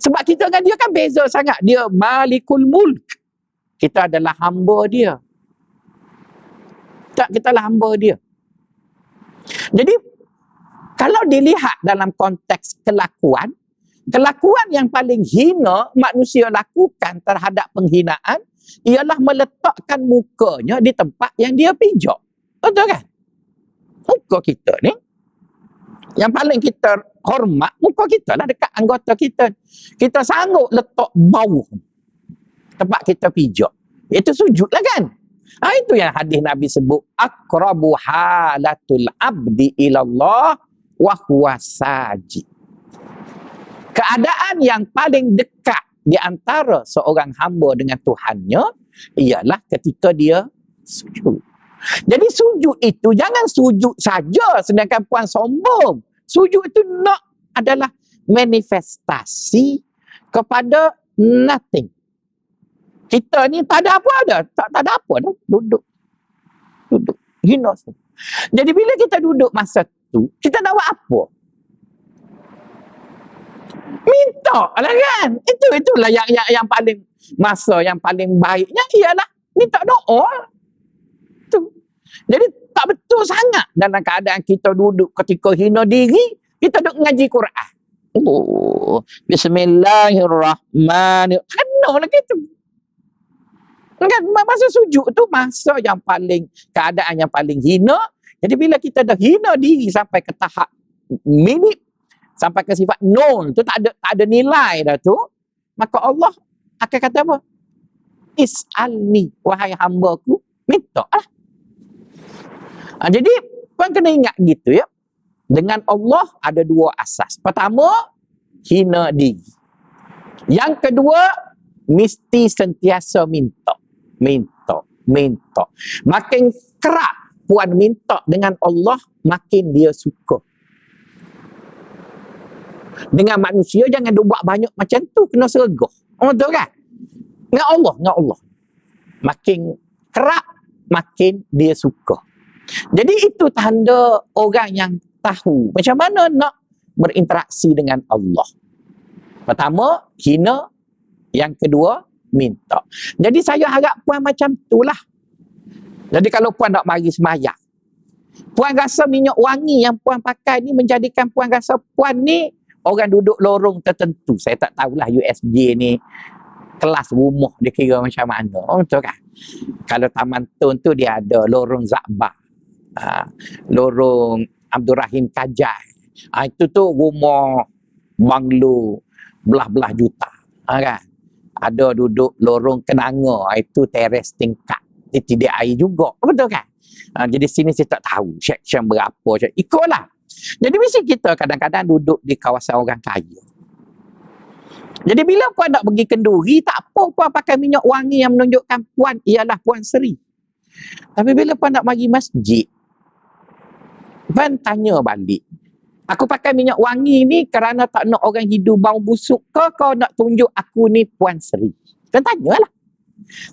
A: Sebab kita dengan dia kan beza sangat. Dia Malikul Mulk. Kita adalah hamba dia. Tak, kita adalah hamba dia. Jadi, kalau dilihat dalam konteks kelakuan yang paling hina manusia lakukan terhadap penghinaan ialah meletakkan mukanya di tempat yang dia pijak. Betul kan? Muka kita ni Yang paling kita hormat muka kita lah, dekat anggota kita. Kita sanggup letak bawah tempat kita pijak. Itu sujud lah kan. Itu yang hadis Nabi sebut, aqrabu halatul abdi ilallah wa huwa sajid. Keadaan yang paling dekat di antara seorang hamba dengan Tuhannya ialah ketika dia sujud. Jadi sujud itu jangan sujud saja sedangkan puan sombong. Sujud itu adalah manifestasi kepada nothing. Kita ni tak ada apa dah. Tak ada apa dah. Duduk. Hina. Jadi bila kita duduk masa tu, kita nak buat apa? Minta lah kan. Itulah yang paling masa yang paling baiknya ialah minta doa. Tu. Jadi tak betul sangat dalam keadaan kita duduk ketika hina diri, kita duduk ngaji Quran. Oh, bismillahirrahmanirrahim. Kenalah gitu. Kan masa sujud tu masa yang paling, keadaan yang paling hina. Jadi bila kita dah hina diri sampai ke tahap minit, sampai ke sifat nol tu, tak ada nilai dah tu, maka Allah akan kata apa? Is'alni, wahai hamba-ku, minta lah. Jadi puan kena ingat gitu ya. Dengan Allah ada dua asas. Pertama, hina diri. Yang kedua, mesti sentiasa minta. Makin kerap puan minta dengan Allah, makin dia suka. Dengan manusia jangan buat banyak macam tu, kena sergah. Betul kan? Dengan Allah. Makin kerap, makin dia suka. Jadi itu tanda orang yang tahu macam mana nak berinteraksi dengan Allah. Pertama, hina. Yang kedua, minta. Jadi saya harap puan macam itulah. Jadi kalau puan nak mari semayang, puan rasa minyak wangi yang puan pakai ni menjadikan puan rasa puan ni orang duduk lorong tertentu. Saya tak tahulah USJ ni kelas rumah dia kira macam mana. Betul kan? Kalau Taman Tun tu dia ada lorong Zakbar. Lorong Abdul Rahim Kajai. Itu tu rumah banglo belah-belah juta. Kan? Ada duduk lorong Kenanga. Itu teres tingkat. Tidak air juga. Betul kan? Jadi sini saya tak tahu section berapa. Ikutlah. Jadi mesti kita kadang-kadang duduk di kawasan orang kaya. Jadi bila puan nak pergi kenduri, tak apa puan pakai minyak wangi yang menunjukkan puan ialah Puan Seri. Tapi bila puan nak pergi masjid, puan tanya balik, aku pakai minyak wangi ni kerana tak nak orang hidup bau busuk ke kau nak tunjuk aku ni Puan Seri? Puan tanyalah.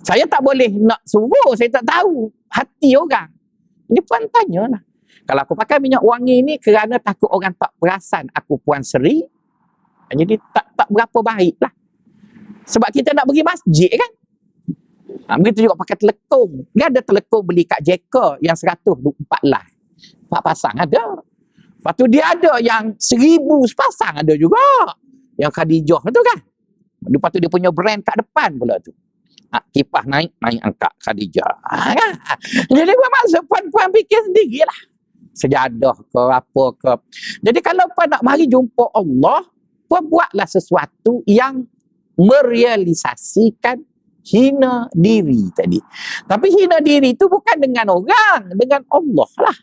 A: Saya tak boleh nak suruh, saya tak tahu hati orang. Jadi puan tanyalah. Kalau aku pakai minyak wangi ni kerana takut orang tak perasan aku Puan Seri, jadi tak berapa baik lah. Sebab kita nak pergi masjid kan. Begitu juga pakai telekung. Dia ada telekung beli kat Jeka yang 104 lah. 4 pasang ada. Lepas tu dia ada yang 1000 sepasang ada juga. Yang Khadijah tu kan. Lepas tu dia punya brand kat depan pula tu. Kipas naik angkat Khadijah. Kan? Jadi maksud puan fikir sendirilah. Sejadah ke apa ke. Jadi kalau puan nak mari jumpa Allah, puan buatlah sesuatu yang merealisasikan hina diri tadi. Tapi hina diri itu bukan dengan orang, dengan Allah lah.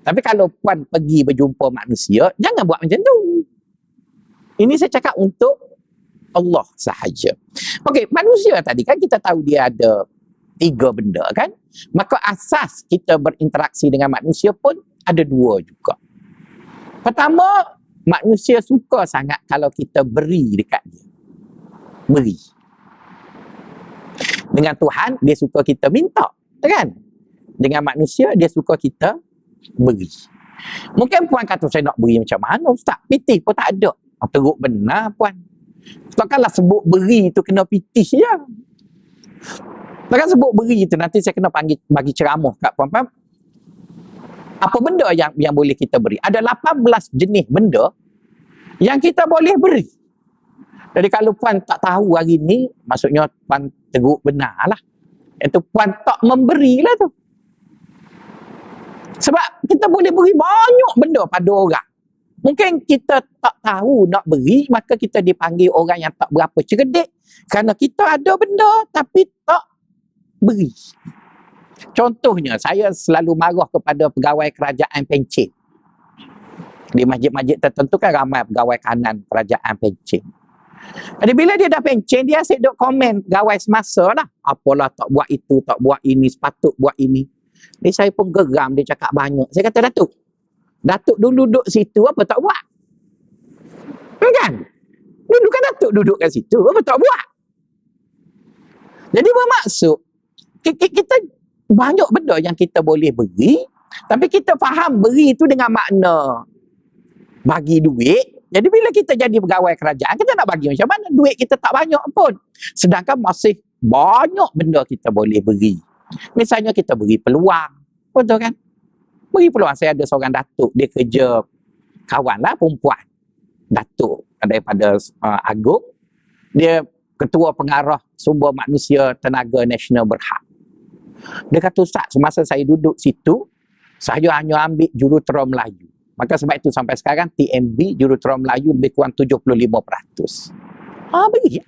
A: Tapi kalau puan pergi berjumpa manusia, jangan buat macam tu. Ini saya cakap untuk Allah sahaja. Okey, manusia tadi kan kita tahu dia ada 3 benda kan. Maka asas kita berinteraksi dengan manusia pun ada 2 juga. Pertama, manusia suka sangat kalau kita beri dekat dia. Beri. Dengan Tuhan, dia suka kita minta. Kan? Dengan manusia, dia suka kita beri. Mungkin puan kata, saya nak beri macam mana Ustaz? Pitih pun tak ada. Teruk benar puan. Takkanlah sebut beri tu kena pitih je. Takkan sebut beri tu, nanti saya kena bagi ceramah kat puan-puan. Apa benda yang boleh kita beri? Ada 18 jenis benda yang kita boleh beri. Jadi kalau puan tak tahu hari ni, maksudnya puan teruk benar lah. Itu puan tak memberi lah tu. Sebab kita boleh beri banyak benda pada orang. Mungkin kita tak tahu nak beri, maka kita dipanggil orang yang tak berapa cerdik. Kerana kita ada benda tapi tak beri. Contohnya, saya selalu marah kepada pegawai kerajaan pencen. Di masjid-masjid tertentu kan ramai pegawai kanan kerajaan pencen. Jadi bila dia dah pencen, dia asyik duk komen pegawai semasa lah. Apalah tak buat itu, tak buat ini, sepatut buat ini. Jadi saya pun geram, dia cakap banyak. Saya kata, Datuk dulu duduk situ, apa tak buat? Kan? Dulu kan Datuk duduk kat situ, apa tak buat? Jadi bermaksud, kita banyak benda yang kita boleh beri, tapi kita faham beri itu dengan makna bagi duit. Jadi bila kita jadi pegawai kerajaan, kita nak bagi macam mana? Duit kita tak banyak pun. Sedangkan masih banyak benda kita boleh beri. Misalnya kita beri peluang. Betul kan? Beri peluang. Saya ada seorang datuk, dia kerja kawan lah, perempuan. Datuk daripada Agung. Dia ketua pengarah sumber manusia tenaga nasional berhad. Dia kata, Ustaz, semasa saya duduk situ, saya hanya ambil jurutera Melayu. Maka sebab itu sampai sekarang TMB jurutera Melayu lebih kurang 75%. Beri.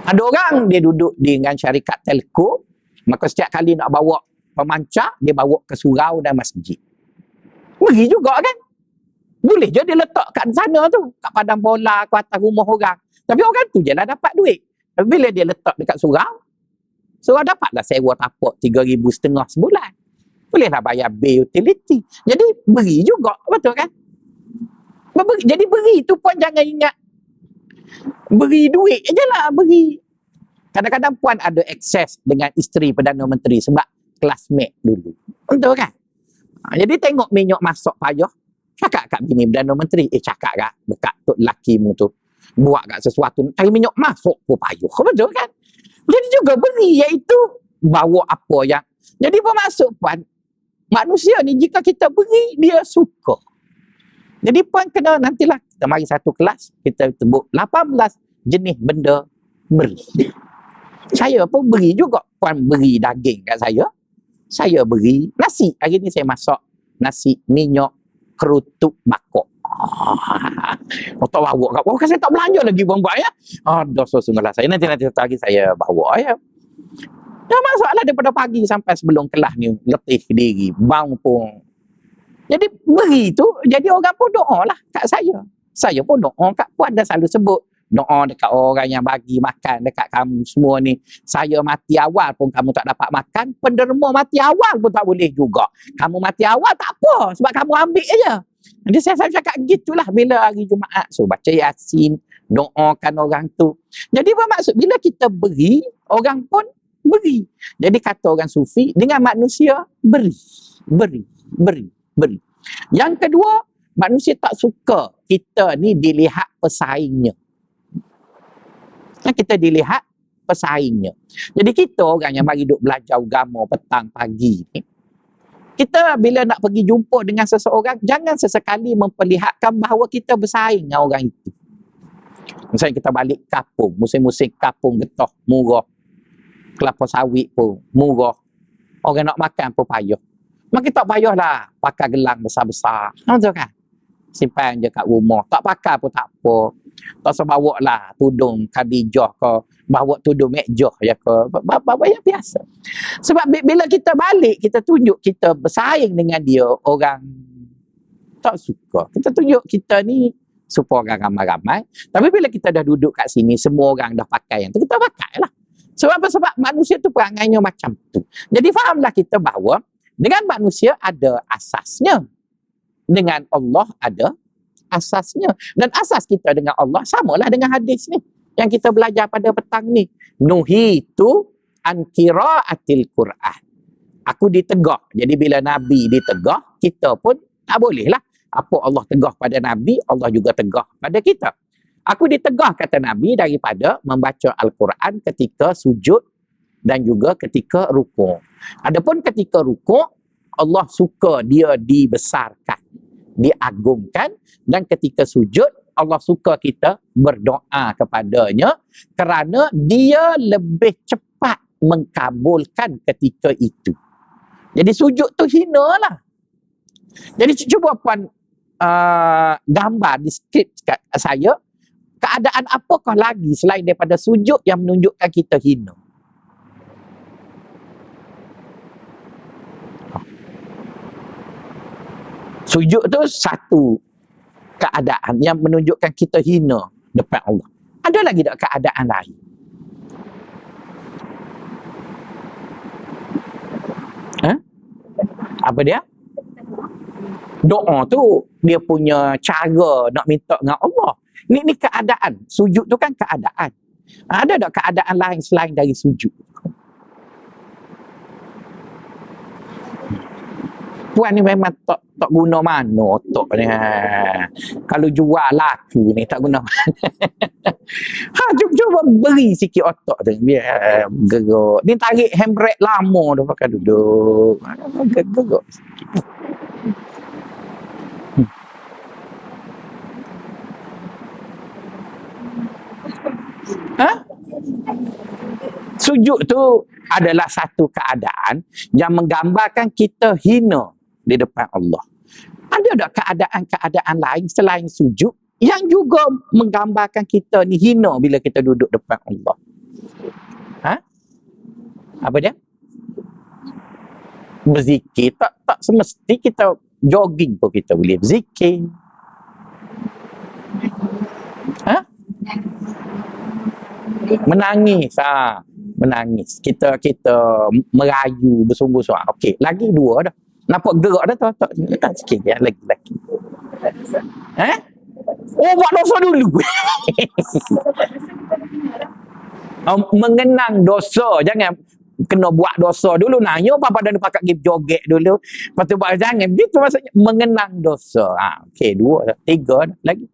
A: Ada orang dia duduk dengan syarikat telco, maka setiap kali nak bawa pemancar, dia bawa ke surau dan masjid. Beri juga kan? Boleh je dia letak kat sana tu, kat padang bola, ke atas rumah orang. Tapi orang tu je lah dapat duit. Bila dia letak dekat surau dapatlah sewa tapak 3,500 sebulan. Bolehlah bayar bil utility. Jadi beri juga, betul kan? Jadi beri tu pun jangan ingat beri duit je lah, beri. Kadang-kadang puan ada akses dengan isteri Perdana Menteri sebab classmate dulu. Betul kan? Jadi tengok minyak masak payah, cakap kat bini Perdana Menteri, cakap kat dekat tok lakimu tu, buat kat sesuatu, cari minyak masak pun payah. Betul kan? Jadi juga beri, iaitu bawa apa yang. Jadi bermaksud puan, manusia ni jika kita beri, dia suka. Jadi puan kena nantilah, kita mari satu kelas, kita sebut 18 jenis benda beri. Saya pun beri juga. Puan beri daging kat saya beri nasi. Hari ni saya masak nasi minyak kerutuk bakok. Tak bawa kat bawah, kan saya tak belanja lagi buang-buang ya. Dosa sungguhlah saya. Nanti satu hari saya bawa ya. Dah masalah daripada pagi sampai sebelum kelas ni letih diri, bang pun. Jadi beri tu, jadi orang pun doa lah kat saya. Saya pun doa kat puan, dah selalu sebut. Doa dekat orang yang bagi makan dekat kamu semua ni. Saya mati awal pun kamu tak dapat makan, penderma mati awal pun tak boleh juga. Kamu mati awal tak apa, sebab kamu ambil je. Jadi saya cakap gitulah bila hari Jumaat. So baca Yasin, doakan orang tu. Jadi bermaksud bila kita beri, orang pun beri. Jadi kata orang Sufi, dengan manusia beri. Yang kedua, manusia tak suka kita ni dilihat pesaingnya. Kita dilihat pesaingnya. Jadi kita orang yang mari duk belajar agama petang pagi ni, kita bila nak pergi jumpa dengan seseorang, jangan sesekali memperlihatkan bahawa kita bersaing dengan orang itu. Misalnya kita balik kapung, musim-musim kapung getah murah, kelapa sawit pun murah, orang nak makan pun payah. Maka tak payahlah pakai gelang besar-besar. Betul kan? Simpan je kat rumah. Tak pakai pun tak apa. Tak usah bawa lah tudung Khadijah ke, bawa tudung Mekjah je ke. Bawa yang biasa. Sebab bila kita balik, kita tunjuk kita bersaing dengan dia, orang tak suka. Kita tunjuk kita ni supaya orang ramai-ramai. Tapi bila kita dah duduk kat sini, semua orang dah pakai yang tu, kita pakai lah. Sebab apa? Sebab manusia tu perangainya macam tu. Jadi fahamlah kita bahawa dengan manusia ada asasnya. Dengan Allah ada asasnya. Dan asas kita dengan Allah samalah dengan hadis ni yang kita belajar pada petang ni. Nuhitu an qiraatil Quran. Aku ditegah. Jadi bila Nabi ditegah, kita pun tak boleh lah. Apa Allah tegah pada Nabi, Allah juga tegah pada kita. Aku ditegah, kata Nabi, daripada membaca Al-Quran ketika sujud dan juga ketika rukuk. Adapun ketika rukuk, Allah suka dia dibesarkan, diagungkan, dan ketika sujud Allah suka kita berdoa kepadanya kerana dia lebih cepat mengkabulkan ketika itu. Jadi sujud tu hina lah. Jadi cuba puan gambar di skrip kat saya, keadaan apakah lagi selain daripada sujud yang menunjukkan kita hina? Sujud tu satu keadaan yang menunjukkan kita hina depan Allah. Ada lagi tak keadaan lain? Apa dia? Doa tu dia punya cara nak minta dengan Allah. Ni keadaan. Sujud tu kan keadaan. Ada tak keadaan lain selain dari sujud? Puan ni memang tak guna mana otak ni. Kalau jual laku ni tak guna mana. Cuba beri sikit otak tu. Biar gerak. Ni tarik handbrake lama tu pakai duduk. Gerak sikit. Sujud tu adalah satu keadaan yang menggambarkan kita hina di depan Allah. Ada tak keadaan-keadaan lain selain sujud yang juga menggambarkan kita ni hina bila kita duduk depan Allah? Apa dia? Berzikir. Tak semesti kita jogging pun kita boleh berzikir. Menangis. Menangis. Kita merayu bersungguh-sungguh. Okey, lagi dua dah. Nampak gerak dah tak sikit ya, lagi. Buat dosa dulu. Mengenang dosa, jangan kena buat dosa dulu. Nanya apa pada pakat pergi joget dulu. Lepas tu buat jangan gitu maksudnya mengenang dosa. Okey, dua dah, tiga dah lagi.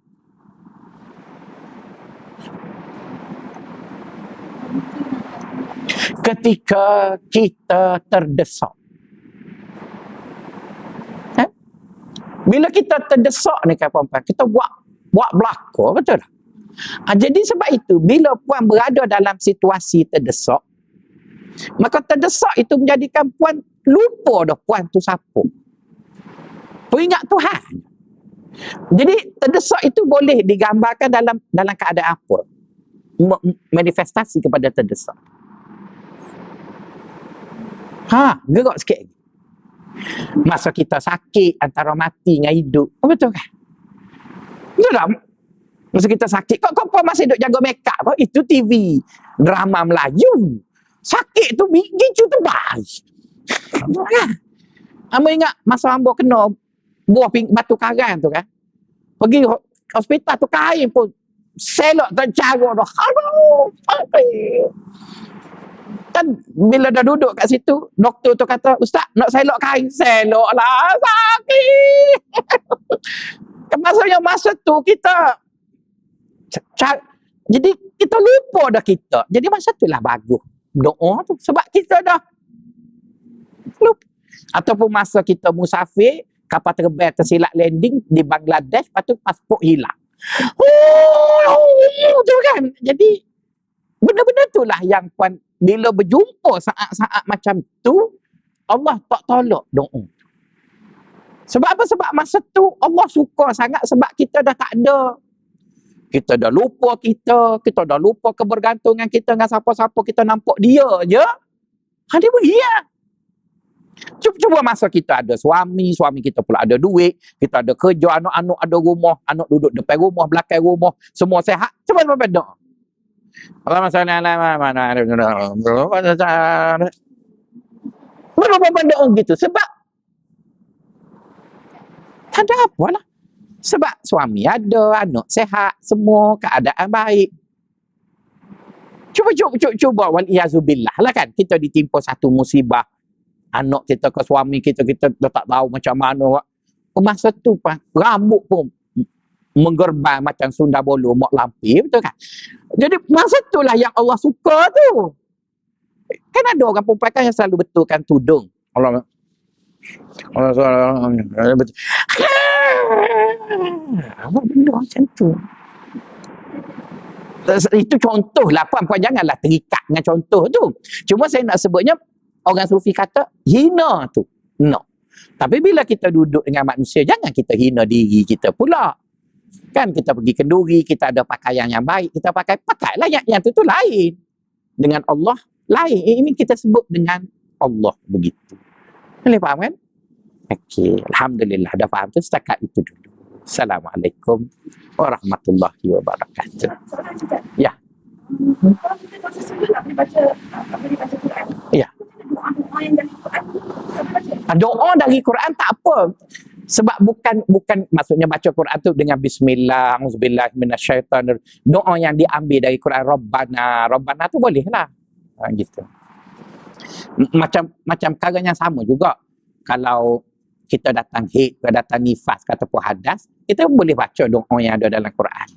A: Ketika kita terdesak. Bila kita terdesak ni kan puan-puan, kita buat belaka, betul tak? Jadi sebab itu, bila puan berada dalam situasi terdesak, maka terdesak itu menjadikan puan lupa dah puan tu siapa. Peringat Tuhan. Jadi terdesak itu boleh digambarkan dalam keadaan apa? Manifestasi kepada terdesak. Gerak sikit lagi. Masa kita sakit antara mati dengan hidup. Betul kan? Betul tak? Masa kita sakit. Kau masih duk jaga make up? Itu TV. Drama Melayu. Sakit tu gicu terbaik. Hamba ingat masa hamba kena buah batu karang tu kan. Pergi hospital tu kain pun. Selok tercarut dah. Aduh. Kan bila dah duduk kat situ, doktor tu kata, "Ustaz, nak selok kain." Selok lah, sakit. Maksudnya masa tu kita jadi kita lupa dah kita. Jadi masa tu lah bagus doa tu. Sebab kita dah lupa. Ataupun masa kita musafir, kapal terbang tersilap landing di Bangladesh, lepas tu pasport hilang. Tu kan. Jadi benda-benda tu lah yang puan bila berjumpa saat-saat macam tu, Allah tak tolak doa. Sebab apa? Sebab masa tu Allah suka sangat sebab kita dah tak ada. Kita dah lupa kita dah lupa kebergantungan kita dengan siapa-siapa, kita nampak dia je. Dia pun hilang. Cuba masa kita ada suami kita pula ada duit, kita ada kerja, anak-anak ada rumah, anak duduk depan rumah, belakang rumah, semua sehat. Cuba beda. Allah masalah mana gitu sebab tak ada apa lah. Sebab suami ada, anak sehat, semua keadaan baik. Cuba waliyazubillah lah kan, kita ditimpa satu musibah, anak kita ke suami kita dah tak tahu macam mana. Masa tu rambut pun menggerbang macam Sunda Bolu mak lampir, betul kan? Jadi masa itulah yang Allah suka tu. Kan ada orang perempuan kan yang selalu betulkan tudung. Allah betul. Apa benda macam tu? Itu contoh lah puan-puan, janganlah terikat dengan contoh tu. Cuma saya nak sebutnya orang sufi kata hina tu. No. Tapi bila kita duduk dengan manusia, jangan kita hina diri kita pula. Kan kita pergi kenduri, kita ada pakaian yang baik, kita pakailah yang tu lain. Dengan Allah lain. Ini kita sebut dengan Allah begitu. Boleh faham kan? Okey, alhamdulillah dah faham tu, setakat itu dulu. Assalamualaikum warahmatullahi wabarakatuh. Ya.
C: Kalau kita masa sujud tak boleh baca Quran.
A: Ya.
C: Doa yang dari Quran tak boleh baca.
A: Doa dari Quran tak apa. Sebab bukan maksudnya baca Quran tu dengan bismillah, auzubillah minasyaitanir. Doa yang diambil dari Quran Rabbana tu boleh lah. Gitu. Macam perkara yang sama juga. Kalau kita datang haid, datang nifas ataupun hadas, kita boleh baca doa yang ada dalam Quran.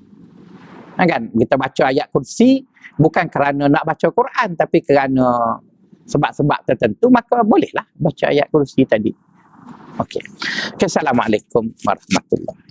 A: Kan? Kita baca ayat kursi bukan kerana nak baca Quran, tapi kerana sebab-sebab tertentu, maka bolehlah baca ayat kursi tadi. Okey. Assalamualaikum warahmatullahi